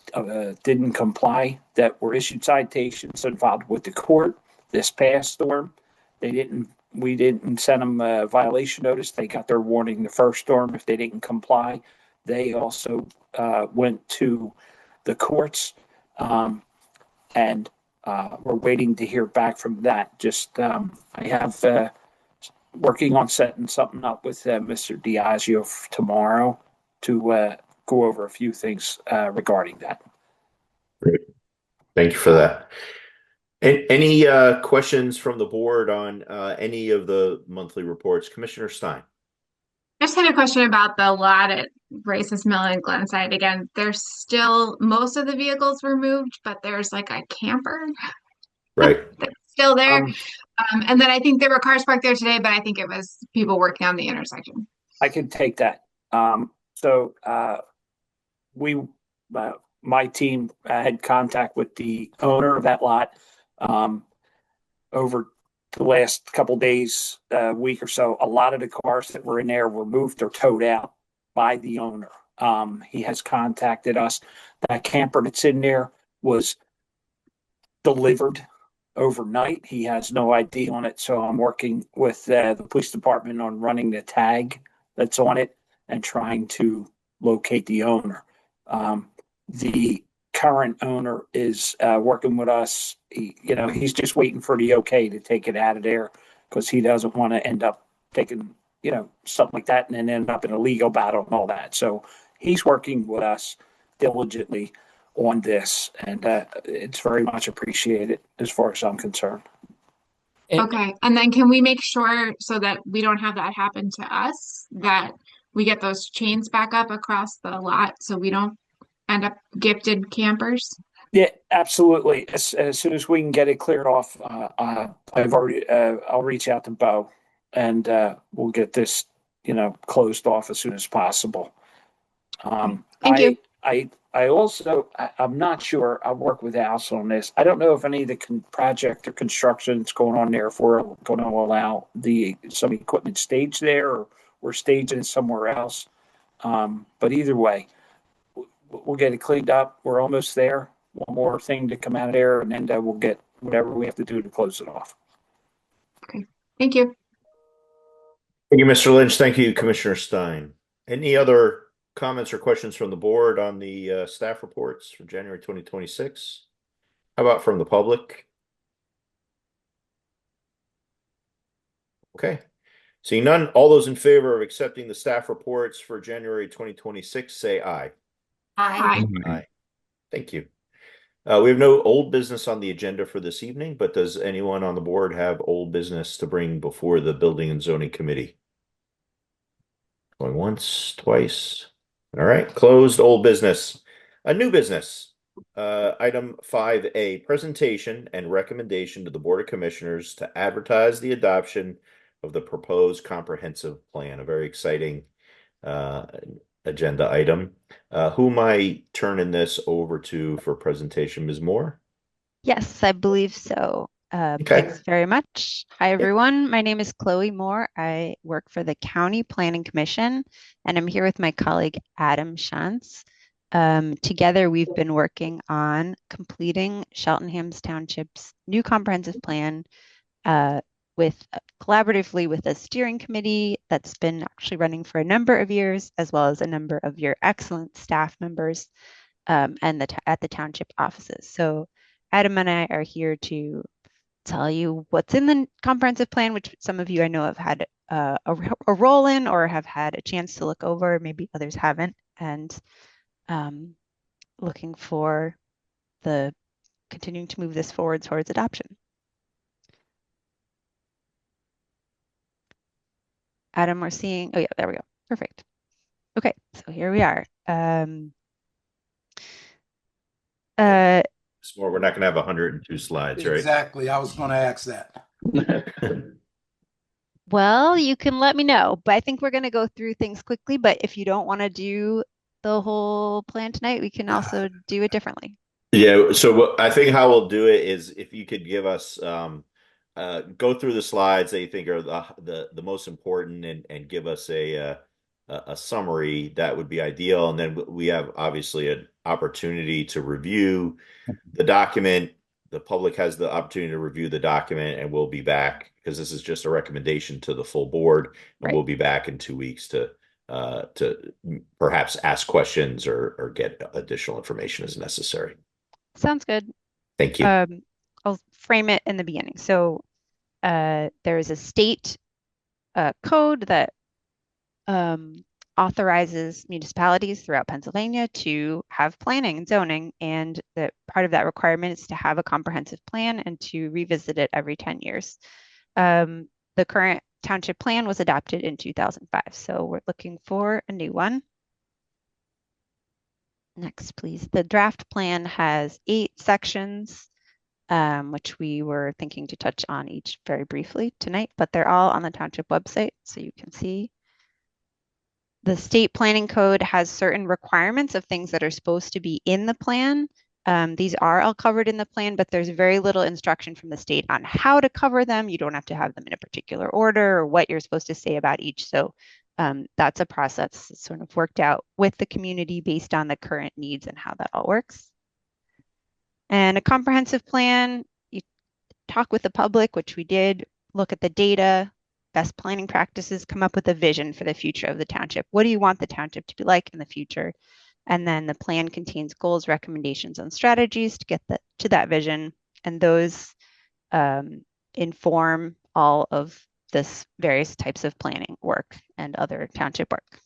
[SPEAKER 13] comply, that were issued citations and filed with the court. This past storm, we didn't send them a violation notice. They got their warning the first storm. If they didn't comply, they also went to the courts, and we're waiting to hear back from that. I have working on setting something up with Mr. Diageo tomorrow to go over a few things regarding that.
[SPEAKER 2] Great. Thank you for that. Any questions from the board on any of the monthly reports? Commissioner Stein.
[SPEAKER 6] I just had a question about the lot at Races Mill and Glenside. Again, there's still, most of the vehicles were moved, but there's like a camper
[SPEAKER 2] right
[SPEAKER 6] that's still there. And then I think there were cars parked there today, but I think it was people working on the intersection.
[SPEAKER 13] I can take that. My team had contact with the owner of that lot over the last couple days, week or so. A lot of the cars that were in there were moved or towed out by the owner. He has contacted us. That camper that's in there was delivered overnight. He has no ID on it, so I'm working with the police department on running the tag that's on it and trying to locate the owner. The current owner is working with us. He's just waiting for the okay to take it out of there because he doesn't want to end up taking, something like that and then end up in a legal battle and all that. So he's working with us diligently on this, and it's very much appreciated as far as I'm concerned.
[SPEAKER 6] Okay. And then can we make sure so that we don't have that happen to us, that we get those chains back up across the lot so we don't end up gifted campers?
[SPEAKER 13] Yeah, absolutely. As soon as we can get it cleared off, I'll reach out to Bo and we'll get this, closed off as soon as possible.
[SPEAKER 6] Thank you.
[SPEAKER 13] I'm not sure. I'll work with Alice on this. I don't know if any of the project or construction that's going on there, if we're going to allow some equipment staged there or we're staging it somewhere else. But either way, we'll get it cleaned up. We're almost there. One more thing to come out of there, and then we'll get whatever we have to do to close it off.
[SPEAKER 6] Okay. Thank you.
[SPEAKER 2] Thank you, Mr. Lynch. Thank you, Commissioner Stein. Any other comments or questions from the board on the staff reports for January 2026? How about from the public? Okay. Seeing none, all those in favor of accepting the staff reports for January 2026, say aye.
[SPEAKER 6] Aye.
[SPEAKER 2] Aye. Thank you. We have no old business on the agenda for this evening, but does anyone on the board have old business to bring before the Building and Zoning Committee? Going once, twice. All right, closed old business. A new business. Item 5A, presentation and recommendation to the Board of Commissioners to advertise the adoption of the proposed comprehensive plan. A very exciting agenda item. Who am I turning this over to for presentation? Ms. Moore?
[SPEAKER 14] Yes, I believe so. Thanks very much. Hi, everyone. My name is Chloe Moore. I work for the County Planning Commission, and I'm here with my colleague, Adam Shantz. Together, we've been working on completing Cheltenham Township's new comprehensive plan collaboratively with a steering committee that's been actually running for a number of years, as well as a number of your excellent staff members at the township offices. So Adam and I are here to tell you what's in the comprehensive plan, which some of you I know have had a role in or have had a chance to look over, maybe others haven't, and looking for continuing to move this forward towards adoption. Adam, we're seeing, oh yeah, there we go. Perfect. Okay, so here we are.
[SPEAKER 2] We're not going to have 102 slides, right?
[SPEAKER 15] Exactly. I was going to ask that.
[SPEAKER 14] Well, you can let me know, but I think we're going to go through things quickly. But if you don't want to do the whole plan tonight, we can also do it differently.
[SPEAKER 2] Yeah, so I think how we'll do it is if you could give us go through the slides that you think are the most important and give us a summary, that would be ideal. And then we have obviously an opportunity to review the document. The public has the opportunity to review the document, and we'll be back because this is just a recommendation to the full board, and we'll be back in 2 weeks to perhaps ask questions or get additional information as necessary.
[SPEAKER 14] Sounds good.
[SPEAKER 2] Thank you.
[SPEAKER 14] I'll frame it in the beginning. So there is a state code that authorizes municipalities throughout Pennsylvania to have planning and zoning, and that part of that requirement is to have a comprehensive plan and to revisit it every 10 years. The current township plan was adopted in 2005, so we're looking for a new one. Next, please. The draft plan has 8 sections, which we were thinking to touch on each very briefly tonight, but they're all on the township website, so you can see. The state planning code has certain requirements of things that are supposed to be in the plan. These are all covered in the plan, but there's very little instruction from the state on how to cover them. You don't have to have them in a particular order or what you're supposed to say about each. So that's a process that's sort of worked out with the community based on the current needs and how that all works. And a comprehensive plan, you talk with the public, which we did, look at the data, best planning practices, come up with a vision for the future of the township. What do you want the township to be like in the future? And then the plan contains goals, recommendations, and strategies to get to that vision. And those inform all of this various types of planning work and other township work.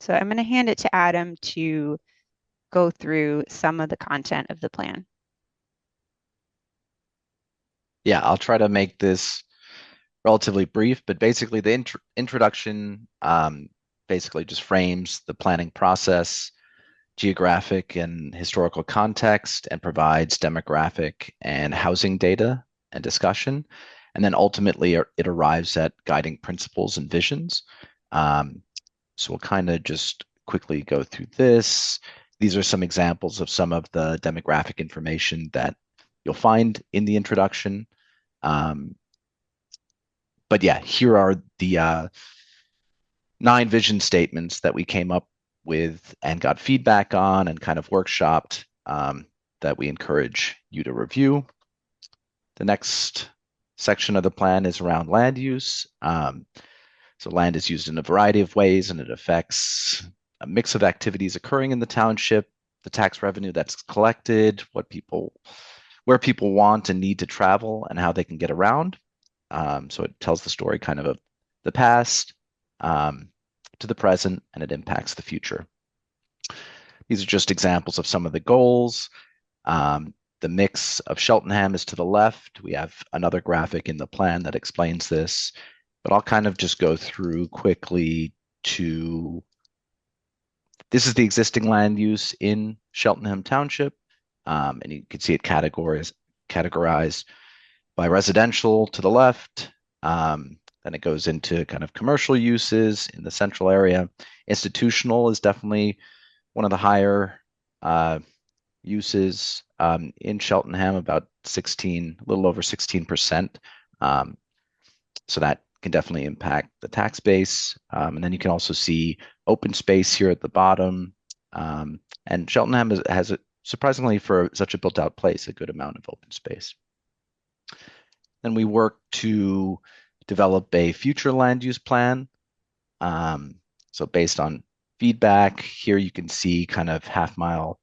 [SPEAKER 14] So I'm going to hand it to Adam to go through some of the content of the plan.
[SPEAKER 16] Yeah, I'll try to make this relatively brief, but basically the introduction basically just frames the planning process, geographic and historical context, and provides demographic and housing data and discussion. And then ultimately it arrives at guiding principles and visions. So we'll kind of just quickly go through this. These are some examples of some of the demographic information that you'll find in the introduction. But yeah, here are the 9 vision statements that we came up with and got feedback on and kind of workshopped that we encourage you to review. The next section of the plan is around land use. So land is used in a variety of ways, and it affects a mix of activities occurring in the township, the tax revenue that's collected, where people want and need to travel, and how they can get around. So it tells the story kind of the past to the present, and it impacts the future. These are just examples of some of the goals. The mix of Cheltenham is to the left. We have another graphic in the plan that explains this, but I'll kind of just go through quickly to, this is the existing land use in Cheltenham Township, and you can see it categorized by residential to the left. Then it goes into kind of commercial uses in the central area. Institutional is definitely one of the higher uses in Cheltenham, about a little over 16%. So that can definitely impact the tax base. And then you can also see open space here at the bottom. And Cheltenham has surprisingly, for such a built-out place, a good amount of open space. Then we work to develop a future land use plan. So based on feedback, here you can see kind of half-mile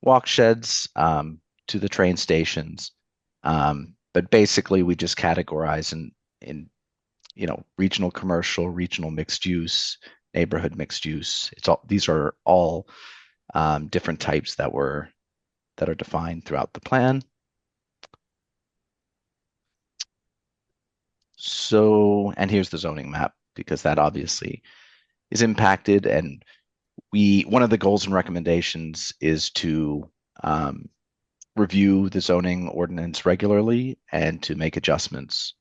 [SPEAKER 16] walk sheds to the train stations. But basically, we just categorize in regional commercial, regional mixed use, neighborhood mixed use. These are all different types that are defined throughout the plan. So, and here's the zoning map, because that obviously is impacted. And one of the goals and recommendations is to review the zoning ordinance regularly and to make adjustments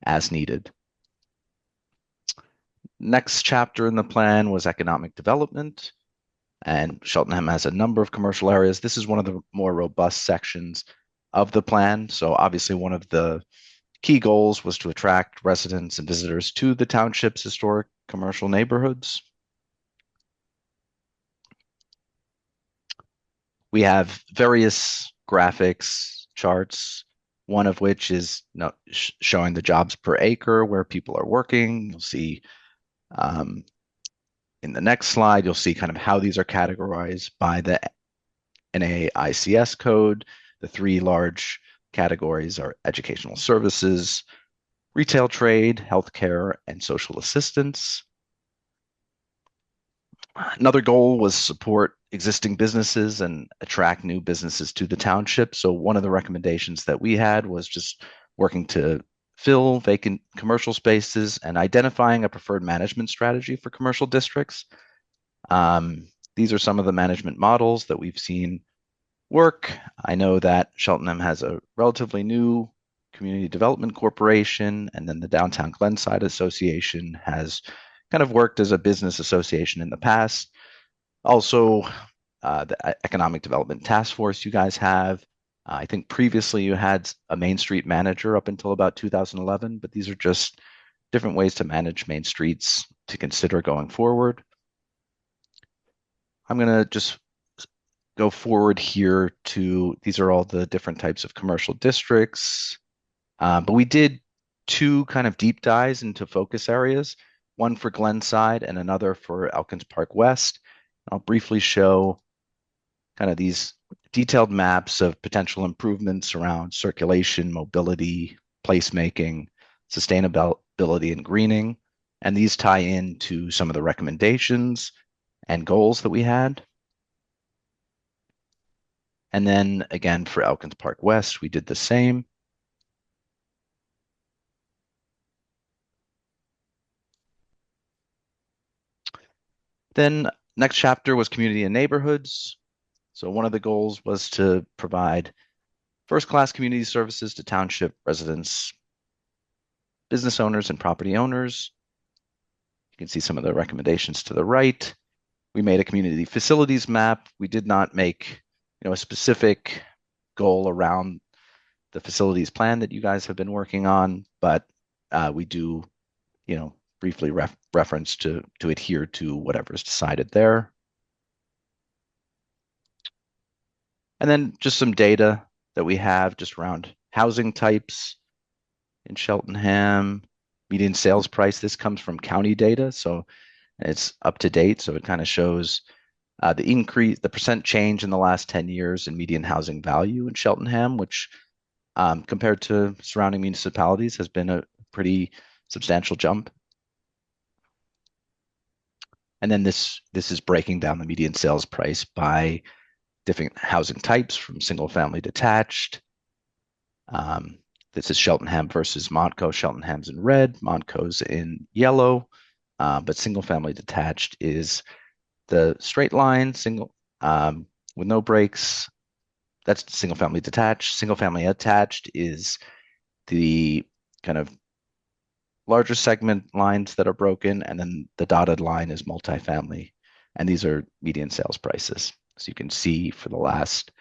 [SPEAKER 16] as needed. Next chapter in the plan was economic development. And Cheltenham has a number of commercial areas. This is one of the more robust sections of the plan. So obviously one of the key goals was to attract residents and visitors to the township's historic commercial neighborhoods. We have various graphics, charts, one of which is showing the jobs per acre where people are working. You'll see in the next slide, you'll see kind of how these are categorized by the NAICS code. The three large categories are educational services, retail trade, healthcare, and social assistance. Another goal was support existing businesses and attract new businesses to the township. So one of the recommendations that we had was just working to fill vacant commercial spaces and identifying a preferred management strategy for commercial districts. These are some of the management models that we've seen work. I know that Cheltenham has a relatively new community development corporation, and then the Downtown Glenside Association has kind of worked as a business association in the past. Also, the Economic Development Task Force you guys have. I think previously you had a Main Street manager up until about 2011, but these are just different ways to manage main streets to consider going forward. I'm going to just go forward here to, these are all the different types of commercial districts, but we did two kind of deep dives into focus areas, one for Glenside and another for Elkins Park West. I'll briefly show kind of these detailed maps of potential improvements around circulation, mobility, placemaking, sustainability, and greening. And these tie into some of the recommendations and goals that we had. And then again, for Elkins Park West, we did the same. Then next chapter was community and neighborhoods. So one of the goals was to provide first-class community services to township residents, business owners, and property owners. You can see some of the recommendations to the right. We made a community facilities map. We did not make, a specific goal around the facilities plan that you guys have been working on, but we do, briefly reference to adhere to whatever is decided there. And then just some data that we have just around housing types in Cheltenham, median sales price. This comes from county data, so it's up to date. So it kind of shows the percent change in the last 10 years in median housing value in Cheltenham, which compared to surrounding municipalities has been a pretty substantial jump. And then this is breaking down the median sales price by different housing types from single family detached. This is Cheltenham versus Montco. Cheltenham's in red, Montco's in yellow, but single family detached is the straight line, single with no breaks. That's single family detached. Single family attached is the kind of larger segment lines that are broken, and then the dotted line is multifamily, and these are median sales prices. So you can see for the last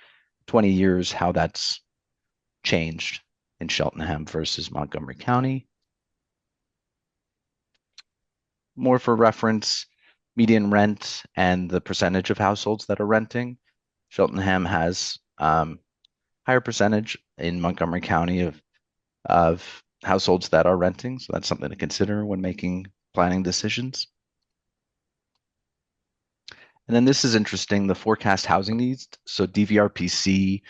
[SPEAKER 16] 20 years how that's changed in Cheltenham versus Montgomery County. More for reference, median rent and the percentage of households that are renting. Cheltenham has higher percentage in Montgomery County of households that are renting. So that's something to consider when making planning decisions. And then this is interesting, the forecast housing needs. So DVRPC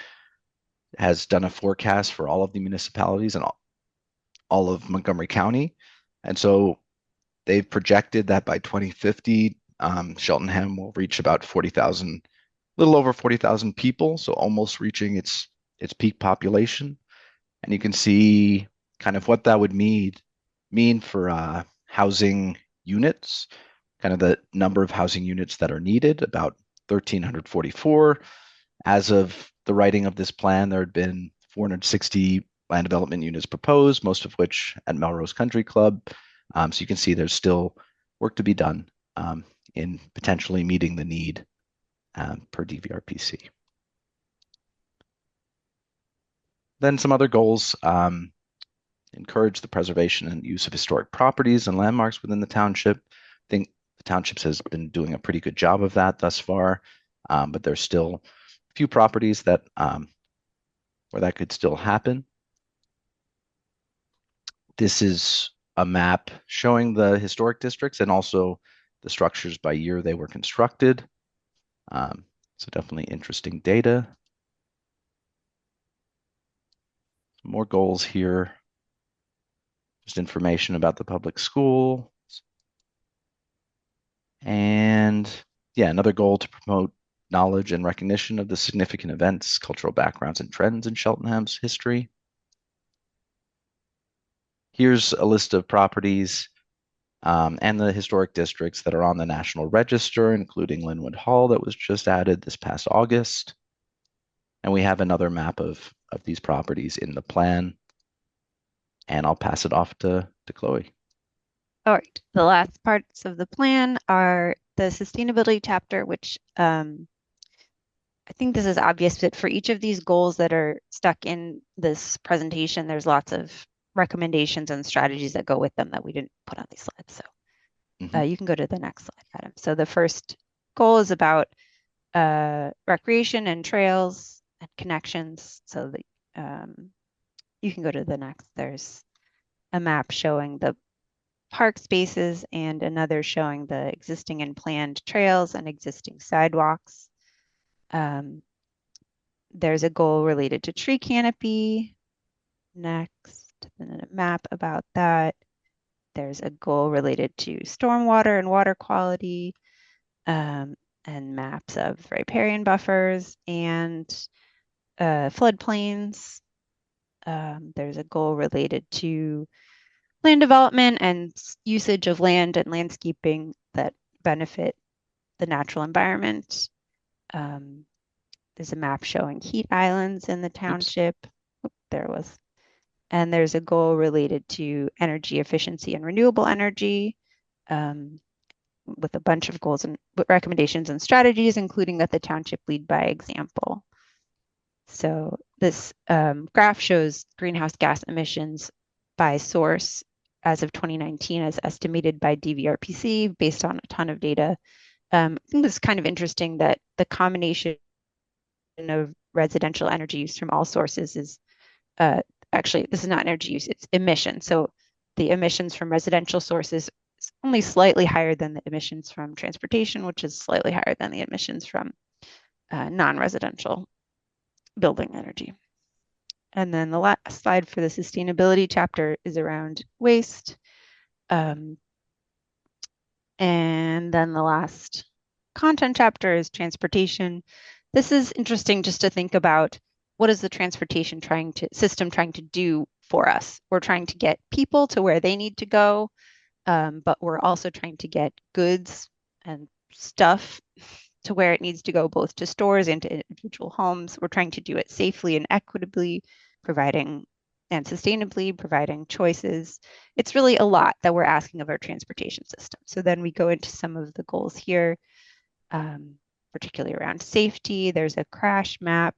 [SPEAKER 16] has done a forecast for all of the municipalities and all of Montgomery County. And so they've projected that by 2050, Cheltenham will reach about 40,000, a little over 40,000 people. So almost reaching its peak population. And you can see kind of what that would mean for housing units, kind of the number of housing units that are needed, about 1,344. As of the writing of this plan, there had been 460 land development units proposed, most of which at Melrose Country Club. So you can see there's still work to be done in potentially meeting the need per DVRPC. Then some other goals. Encourage the preservation and use of historic properties and landmarks within the township. I think the township has been doing a pretty good job of that thus far, but there's still a few properties that where that could still happen. This is a map showing the historic districts and also the structures by year they were constructed. So definitely interesting data. More goals here. Just information about the public school. And yeah, another goal to promote knowledge and recognition of the significant events, cultural backgrounds, and trends in Cheltenham's history. Here's a list of properties and the historic districts that are on the National Register, including Linwood Hall that was just added this past August. And we have another map of these properties in the plan. And I'll pass it off to Chloe.
[SPEAKER 14] All right. The last parts of the plan are the sustainability chapter, which I think this is obvious, but for each of these goals that are stuck in this presentation, there's lots of recommendations and strategies that go with them that we didn't put on these slides. So you can go to the next slide, Adam. So the first goal is about recreation and trails and connections. So that you can go to the next. There's a map showing the park spaces and another showing the existing and planned trails and existing sidewalks. There's a goal related to tree canopy. Next, then a map about that. There's a goal related to stormwater and water quality, and maps of riparian buffers and floodplains. There's a goal related to land development and usage of land and landscaping that benefit the natural environment. There's a map showing heat islands in the township. There it was. And there's a goal related to energy efficiency and renewable energy, with a bunch of goals and recommendations and strategies, including that the township lead by example. So this graph shows greenhouse gas emissions by source as of 2019 as estimated by DVRPC based on a ton of data. I think it's kind of interesting that the combination of residential energy use from all sources is actually, this is not energy use, it's emission. So the emissions from residential sources is only slightly higher than the emissions from transportation, which is slightly higher than the emissions from non-residential building energy. And then the last slide for the sustainability chapter is around waste. And then the last content chapter is transportation. This is interesting just to think about what is the transportation system trying to do for us. We're trying to get people to where they need to go, but we're also trying to get goods and stuff to where it needs to go, both to stores and to individual homes. We're trying to do it safely and equitably, providing and sustainably, providing choices. It's really a lot that we're asking of our transportation system. So then we go into some of the goals here, particularly around safety. There's a crash map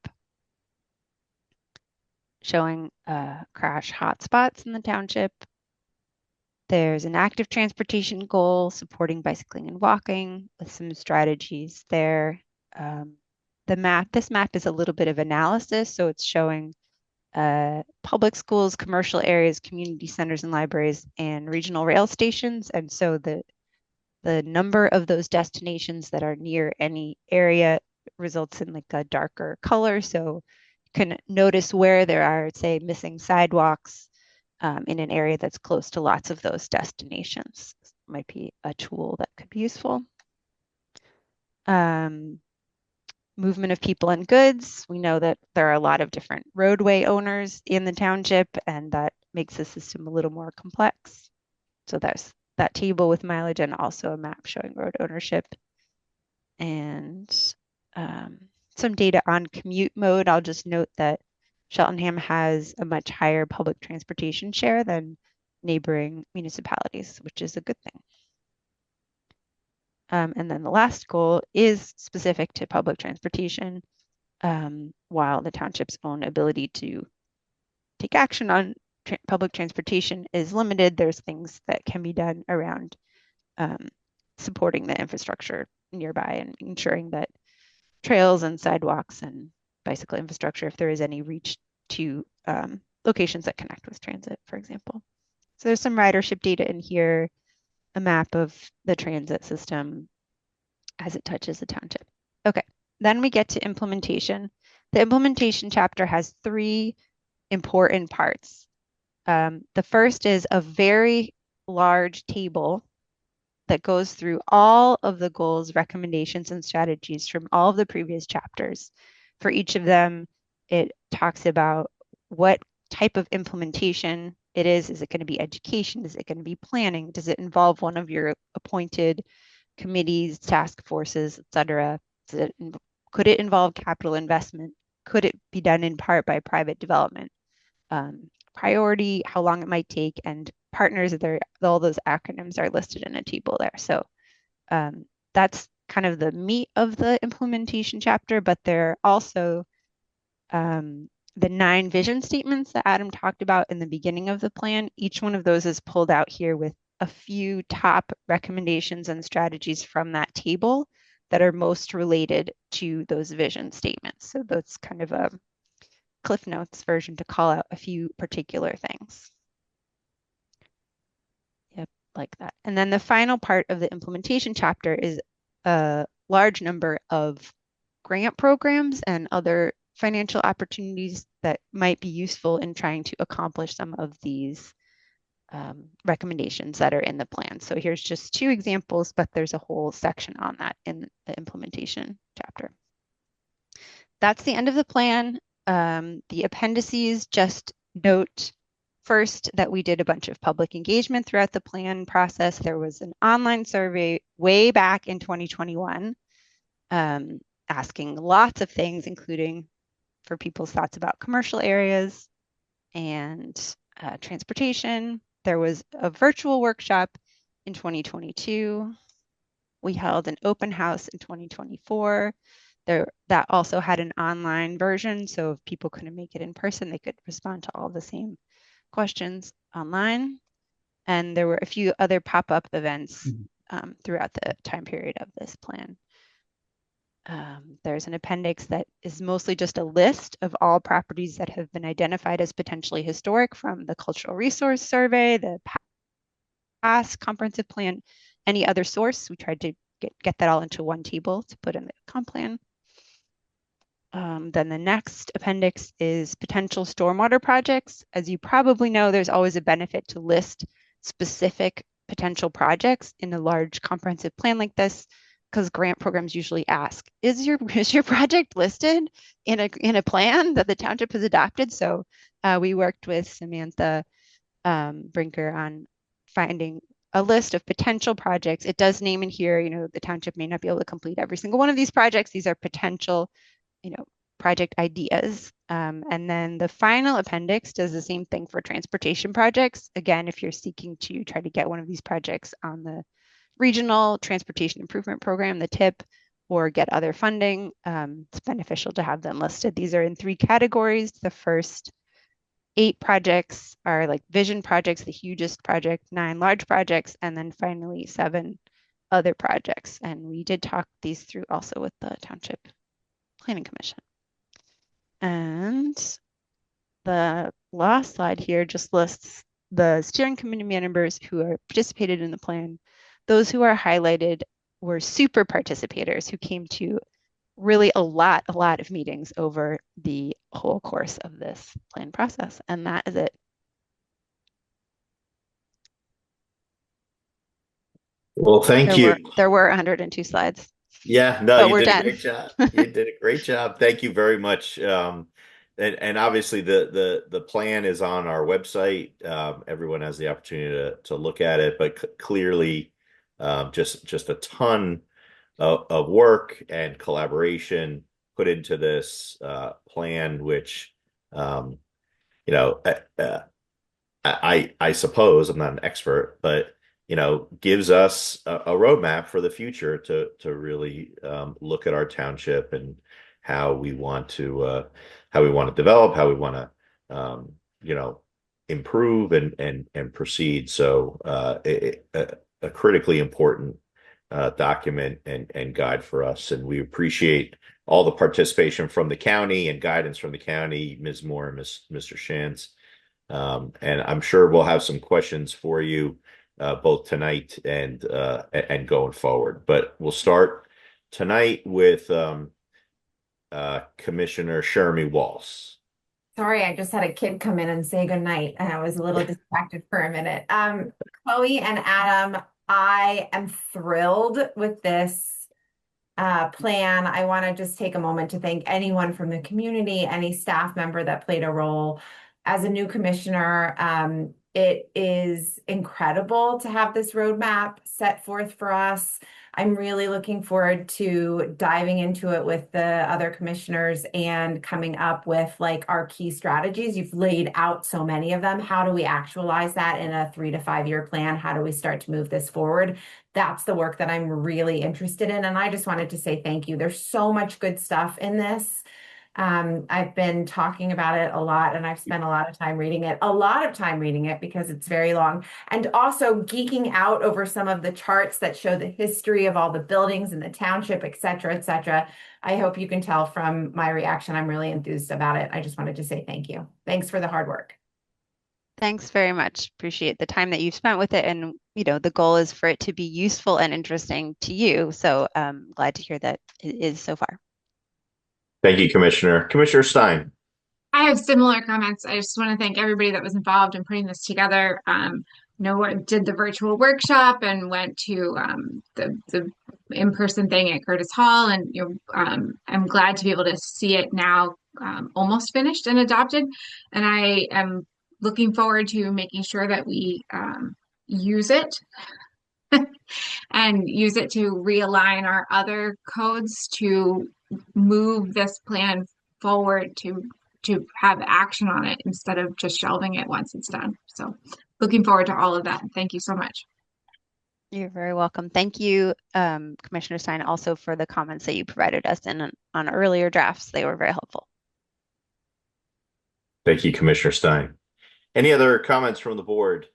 [SPEAKER 14] showing crash hotspots in the township. There's an active transportation goal supporting bicycling and walking with some strategies there. This map is a little bit of analysis, so it's showing public schools, commercial areas, community centers and libraries, and regional rail stations. And so the number of those destinations that are near any area results in like a darker color. So you can notice where there are, say, missing sidewalks in an area that's close to lots of those destinations. This might be a tool that could be useful. Movement of people and goods. We know that there are a lot of different roadway owners in the township, and that makes the system a little more complex. So there's that table with mileage and also a map showing road ownership. And some data on commute mode. I'll just note that Cheltenham has a much higher public transportation share than neighboring municipalities, which is a good thing. And then the last goal is specific to public transportation, while the township's own ability to take action on public transportation is limited. There's things that can be done around supporting the infrastructure nearby and ensuring that trails and sidewalks and bicycle infrastructure, if there is any, reach to locations that connect with transit, for example. So there's some ridership data in here, a map of the transit system as it touches the township. Okay, then we get to implementation. The implementation chapter has 3 important parts. The first is a very large table that goes through all of the goals, recommendations, and strategies from all of the previous chapters. For each of them, it talks about what type of implementation it is. Is it going to be education? Is it going to be planning? Does it involve one of your appointed committees, task forces, etc.? Could it involve capital investment? Could it be done in part by private development? Priority, how long it might take, and partners. All those acronyms are listed in a table there. So that's kind of the meat of the implementation chapter, but there are also the 9 vision statements that Adam talked about in the beginning of the plan. Each one of those is pulled out here with a few top recommendations and strategies from that table that are most related to those vision statements. So that's kind of a Cliff Notes version to call out a few particular things. Yep, like that. And then the final part of the implementation chapter is a large number of grant programs and other financial opportunities that might be useful in trying to accomplish some of these recommendations that are in the plan. So here's just 2 examples, but there's a whole section on that in the implementation chapter. That's the end of the plan. The appendices just note first that we did a bunch of public engagement throughout the plan process. There was an online survey way back in 2021 asking lots of things, including for people's thoughts about commercial areas and transportation. There was a virtual workshop in 2022. We held an open house in 2024. That also had an online version, so if people couldn't make it in person, they could respond to all the same questions online. And there were a few other pop-up events throughout the time period of this plan. There's an appendix that is mostly just a list of all properties that have been identified as potentially historic from the Cultural Resource Survey, the past comprehensive plan, any other source. We tried to get that all into one table to put in the comp plan. Then the next appendix is potential stormwater projects. As you probably know, there's always a benefit to list specific potential projects in a large comprehensive plan like this, because grant programs usually ask, is your project listed in a plan that the township has adopted? So we worked with Samantha Brinker on finding a list of potential projects. It does name in here, the township may not be able to complete every single one of these projects. These are potential, project ideas. And then the final appendix does the same thing for transportation projects. Again, if you're seeking to try to get one of these projects on the Regional Transportation Improvement Program, the TIP, or get other funding, it's beneficial to have them listed. These are in 3 categories. The first 8 projects are like vision projects, the hugest project, 9 large projects, and then finally 7 other projects. And we did talk these through also with the Township Planning Commission. And the last slide here just lists the steering committee members who are participated in the plan. Those who are highlighted were super participators who came to really a lot of meetings over the whole course of this plan process. And that is it.
[SPEAKER 2] Well, thank you.
[SPEAKER 14] There were 102 slides.
[SPEAKER 2] Yeah, no,
[SPEAKER 14] but
[SPEAKER 2] you
[SPEAKER 14] we're
[SPEAKER 2] did
[SPEAKER 14] done.
[SPEAKER 2] a great job. You did a great job. Thank you very much. And obviously the plan is on our website. Everyone has the opportunity to look at it, but clearly just a ton of work and collaboration put into this plan, which I suppose I'm not an expert, but gives us a roadmap for the future to really look at our township and how we want to develop, how we want to improve and proceed. So a critically important document and guide for us, and we appreciate all the participation from the county and guidance from the county, Ms. Moore and Mr. Shantz. And I'm sure we'll have some questions for you both tonight and going forward. But we'll start tonight with Commissioner Shermy Walls.
[SPEAKER 7] Sorry, I just had a kid come in and say goodnight, and I was a little distracted for a minute. Chloe and Adam, I am thrilled with this plan. I want to just take a moment to thank anyone from the community, any staff member that played a role. As a new commissioner, it is incredible to have this roadmap set forth for us. I'm really looking forward to diving into it with the other commissioners and coming up with like our key strategies. You've laid out so many of them. How do we actualize that in a 3 to 5 year plan? How do we start to move this forward? That's the work that I'm really interested in. And I just wanted to say thank you. There's so much good stuff in this. I've been talking about it a lot, and I've spent a lot of time reading it because it's very long, and also geeking out over some of the charts that show the history of all the buildings in the township, et cetera, et cetera. I hope you can tell from my reaction, I'm really enthused about it. I just wanted to say thank you. Thanks for the hard work.
[SPEAKER 14] Thanks very much. Appreciate the time that you've spent with it. And, the goal is for it to be useful and interesting to you. So glad to hear that it is so far.
[SPEAKER 2] Thank you, Commissioner. Commissioner Stein.
[SPEAKER 6] I have similar comments. I just want to thank everybody that was involved in putting this together. Did the virtual workshop and went to the in-person thing at Curtis Hall, and I'm glad to be able to see it now almost finished and adopted. And I am looking forward to making sure that we use it and use it to realign our other codes to move this plan forward to have action on it instead of just shelving it once it's done. So looking forward to all of that. Thank you so much.
[SPEAKER 14] You're very welcome. Thank you, Commissioner Stein, also for the comments that you provided us on earlier drafts. They were very helpful.
[SPEAKER 2] Thank you, Commissioner Stein. Any other comments from the board?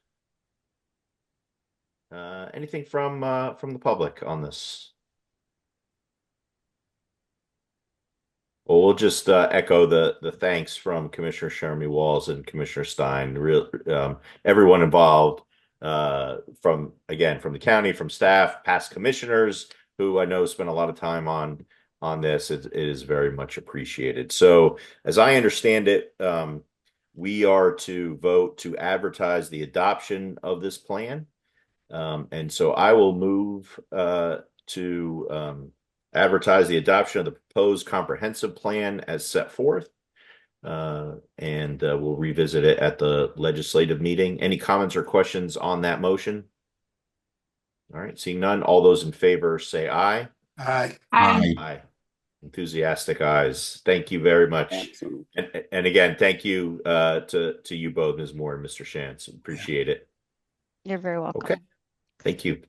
[SPEAKER 2] Anything from the public on this? Well, we'll just echo the thanks from Commissioner Shermy Walls and Commissioner Stein. Everyone involved from the county, from staff, past commissioners who I know spent a lot of time on this. It is very much appreciated. So, as I understand it, we are to vote to advertise the adoption of this plan. And so I will move to advertise the adoption of the proposed comprehensive plan as set forth. And we'll revisit it at the legislative meeting. Any comments or questions on that motion? All right, seeing none, all those in favor say aye.
[SPEAKER 15] Aye.
[SPEAKER 6] Aye.
[SPEAKER 2] Aye. Enthusiastic ayes. Thank you very much.
[SPEAKER 3] Absolutely.
[SPEAKER 2] And again, thank you to you both, Ms. Moore and Mr. Shantz. Appreciate it.
[SPEAKER 14] You're very welcome.
[SPEAKER 2] Okay. Thank you.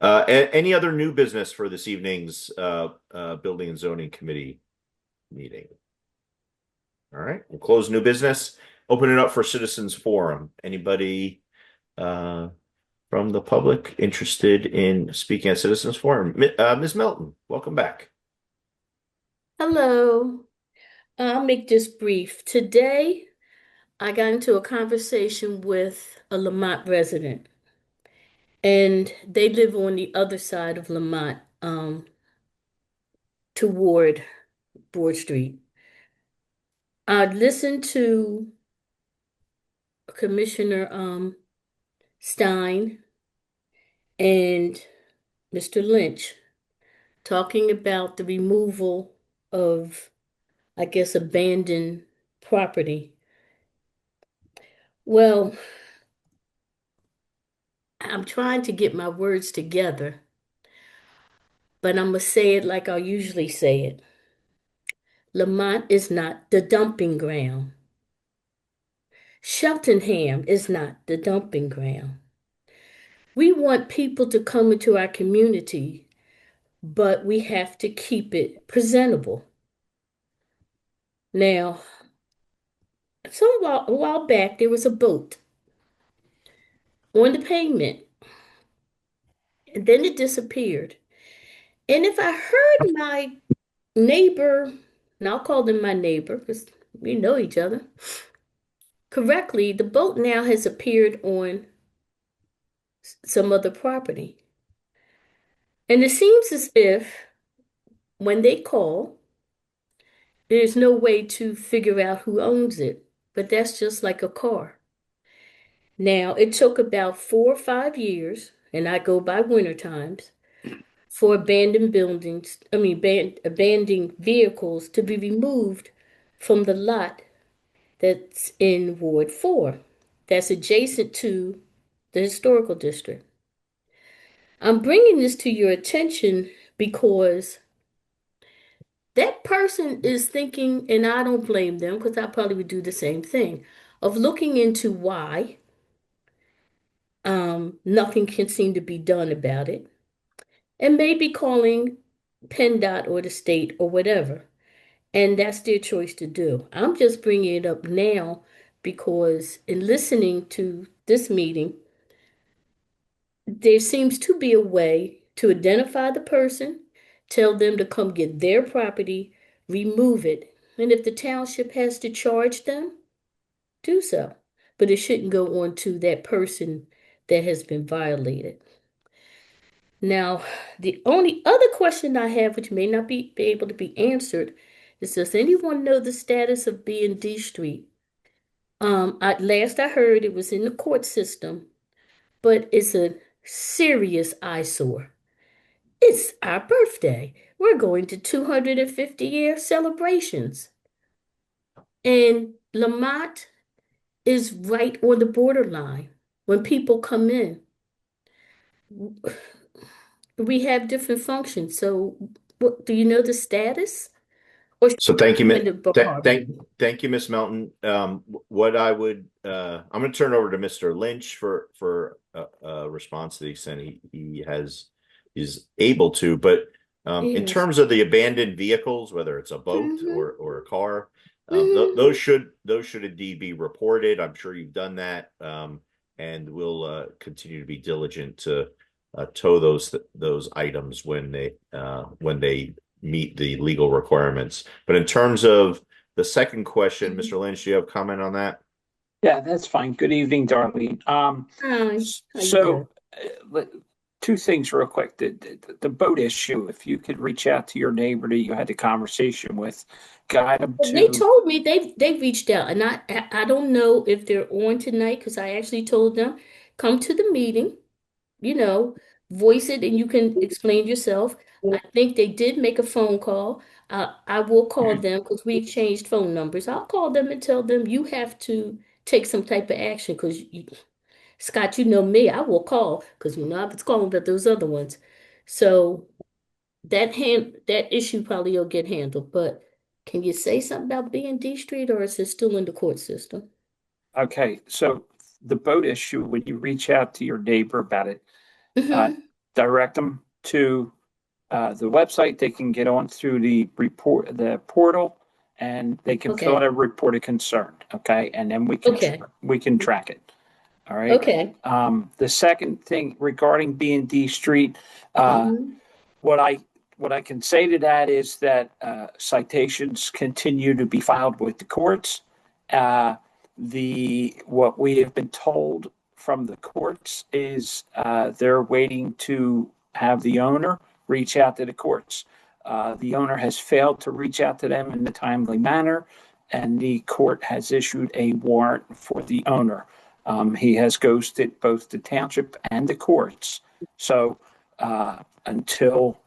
[SPEAKER 2] Any other new business for this evening's Building and Zoning Committee meeting? All right, we'll close new business. Open it up for citizens forum. Anybody from the public interested in speaking at citizens forum? Ms. Melton, welcome back.
[SPEAKER 17] Hello. I'll make this brief. Today, I got into a conversation with a Lamont resident, and they live on the other side of Lamont, toward Broad Street. I listened to Commissioner Stein and Mr. Lynch talking about the removal of, I guess, abandoned property. Well, I'm trying to get my words together, but I'm going to say it like I usually say it. Lamont is not the dumping ground. Cheltenham is not the dumping ground. We want people to come into our community, but we have to keep it presentable. Now, a while back, there was a boat on the pavement, and then it disappeared. And if I heard my neighbor, and I'll call them my neighbor because we know each other, correctly, the boat now has appeared on some other property. And it seems as if when they call, there's no way to figure out who owns it, but that's just like a car. Now, it took about 4 or 5 years, and I go by winter times, for abandoned buildings, abandoned vehicles to be removed from the lot that's in Ward 4, that's adjacent to the historical district. I'm bringing this to your attention because that person is thinking, and I don't blame them because I probably would do the same thing, of looking into why nothing can seem to be done about it, and maybe calling PennDOT or the state or whatever. And that's their choice to do. I'm just bringing it up now because in listening to this meeting, there seems to be a way to identify the person, tell them to come get their property, remove it, and if the township has to charge them, do so. But it shouldn't go on to that person that has been violated. Now, the only other question I have, which may not be able to be answered, is does anyone know the status of B&D Street? Last I heard it was in the court system, but it's a serious eyesore. It's our birthday. We're going to 250-year celebrations. And Lamont is right on the borderline when people come in. We have different functions. So do you know the status?
[SPEAKER 2] So thank you, thank you, Miss Melton. What I would, I'm going to turn over to Mr. Lynch for a response to the extent he is able to. But in terms of the abandoned vehicles, whether it's a boat or a car, those should indeed be reported. I'm sure you've done that, and we'll continue to be diligent to tow those items when they meet the legal requirements. But in terms of the second question, Mr. Lynch, do you have a comment on that?
[SPEAKER 13] Yeah, that's fine. Good evening, Darlene. So two things real quick. The boat issue, if you could reach out to your neighbor that you had the conversation with, guide them to.
[SPEAKER 17] They told me they reached out, and I don't know if they're on tonight because I actually told them, come to the meeting, voice it and you can explain yourself. I think they did make a phone call. I will call them because we exchanged phone numbers. I'll call them and tell them you have to take some type of action because Scott, you know me, I will call because I was calling about those other ones. So that issue probably will get handled. But can you say something about B&D Street, or is it still in the court system?
[SPEAKER 13] Okay, so the boat issue, when you reach out to your neighbor about it, direct them to the website. They can get on through the portal, and they can fill out a report of concern. Okay, and then we can track it. All right.
[SPEAKER 17] Okay.
[SPEAKER 13] The second thing regarding B&D Street, what I can say to that is that citations continue to be filed with the courts. What we have been told from the courts is they're waiting to have the owner reach out to the courts. The owner has failed to reach out to them in a timely manner, and the court has issued a warrant for the owner. He has ghosted both the township and the courts. So until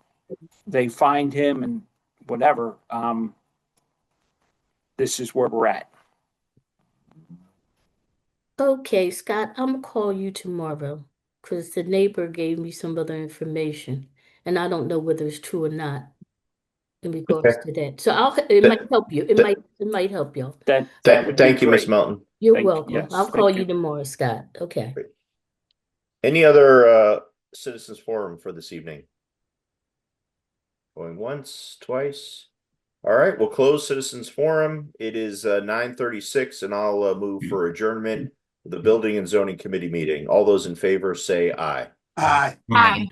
[SPEAKER 13] they find him and whatever, this is where we're at.
[SPEAKER 17] Okay, Scott, I'm gonna call you tomorrow because the neighbor gave me some other information, and I don't know whether it's true or not in regards to that. So it might help you. It might help y'all.
[SPEAKER 2] Thank you, Miss Melton.
[SPEAKER 17] You're welcome. I'll call you tomorrow, Scott. Okay.
[SPEAKER 2] Any other citizens forum for this evening? Going once, twice. All right, we'll close citizens forum. It is 9:36, and I'll move for adjournment of the Building and Zoning Committee meeting. All those in favor say aye.
[SPEAKER 15] Aye.
[SPEAKER 6] Aye.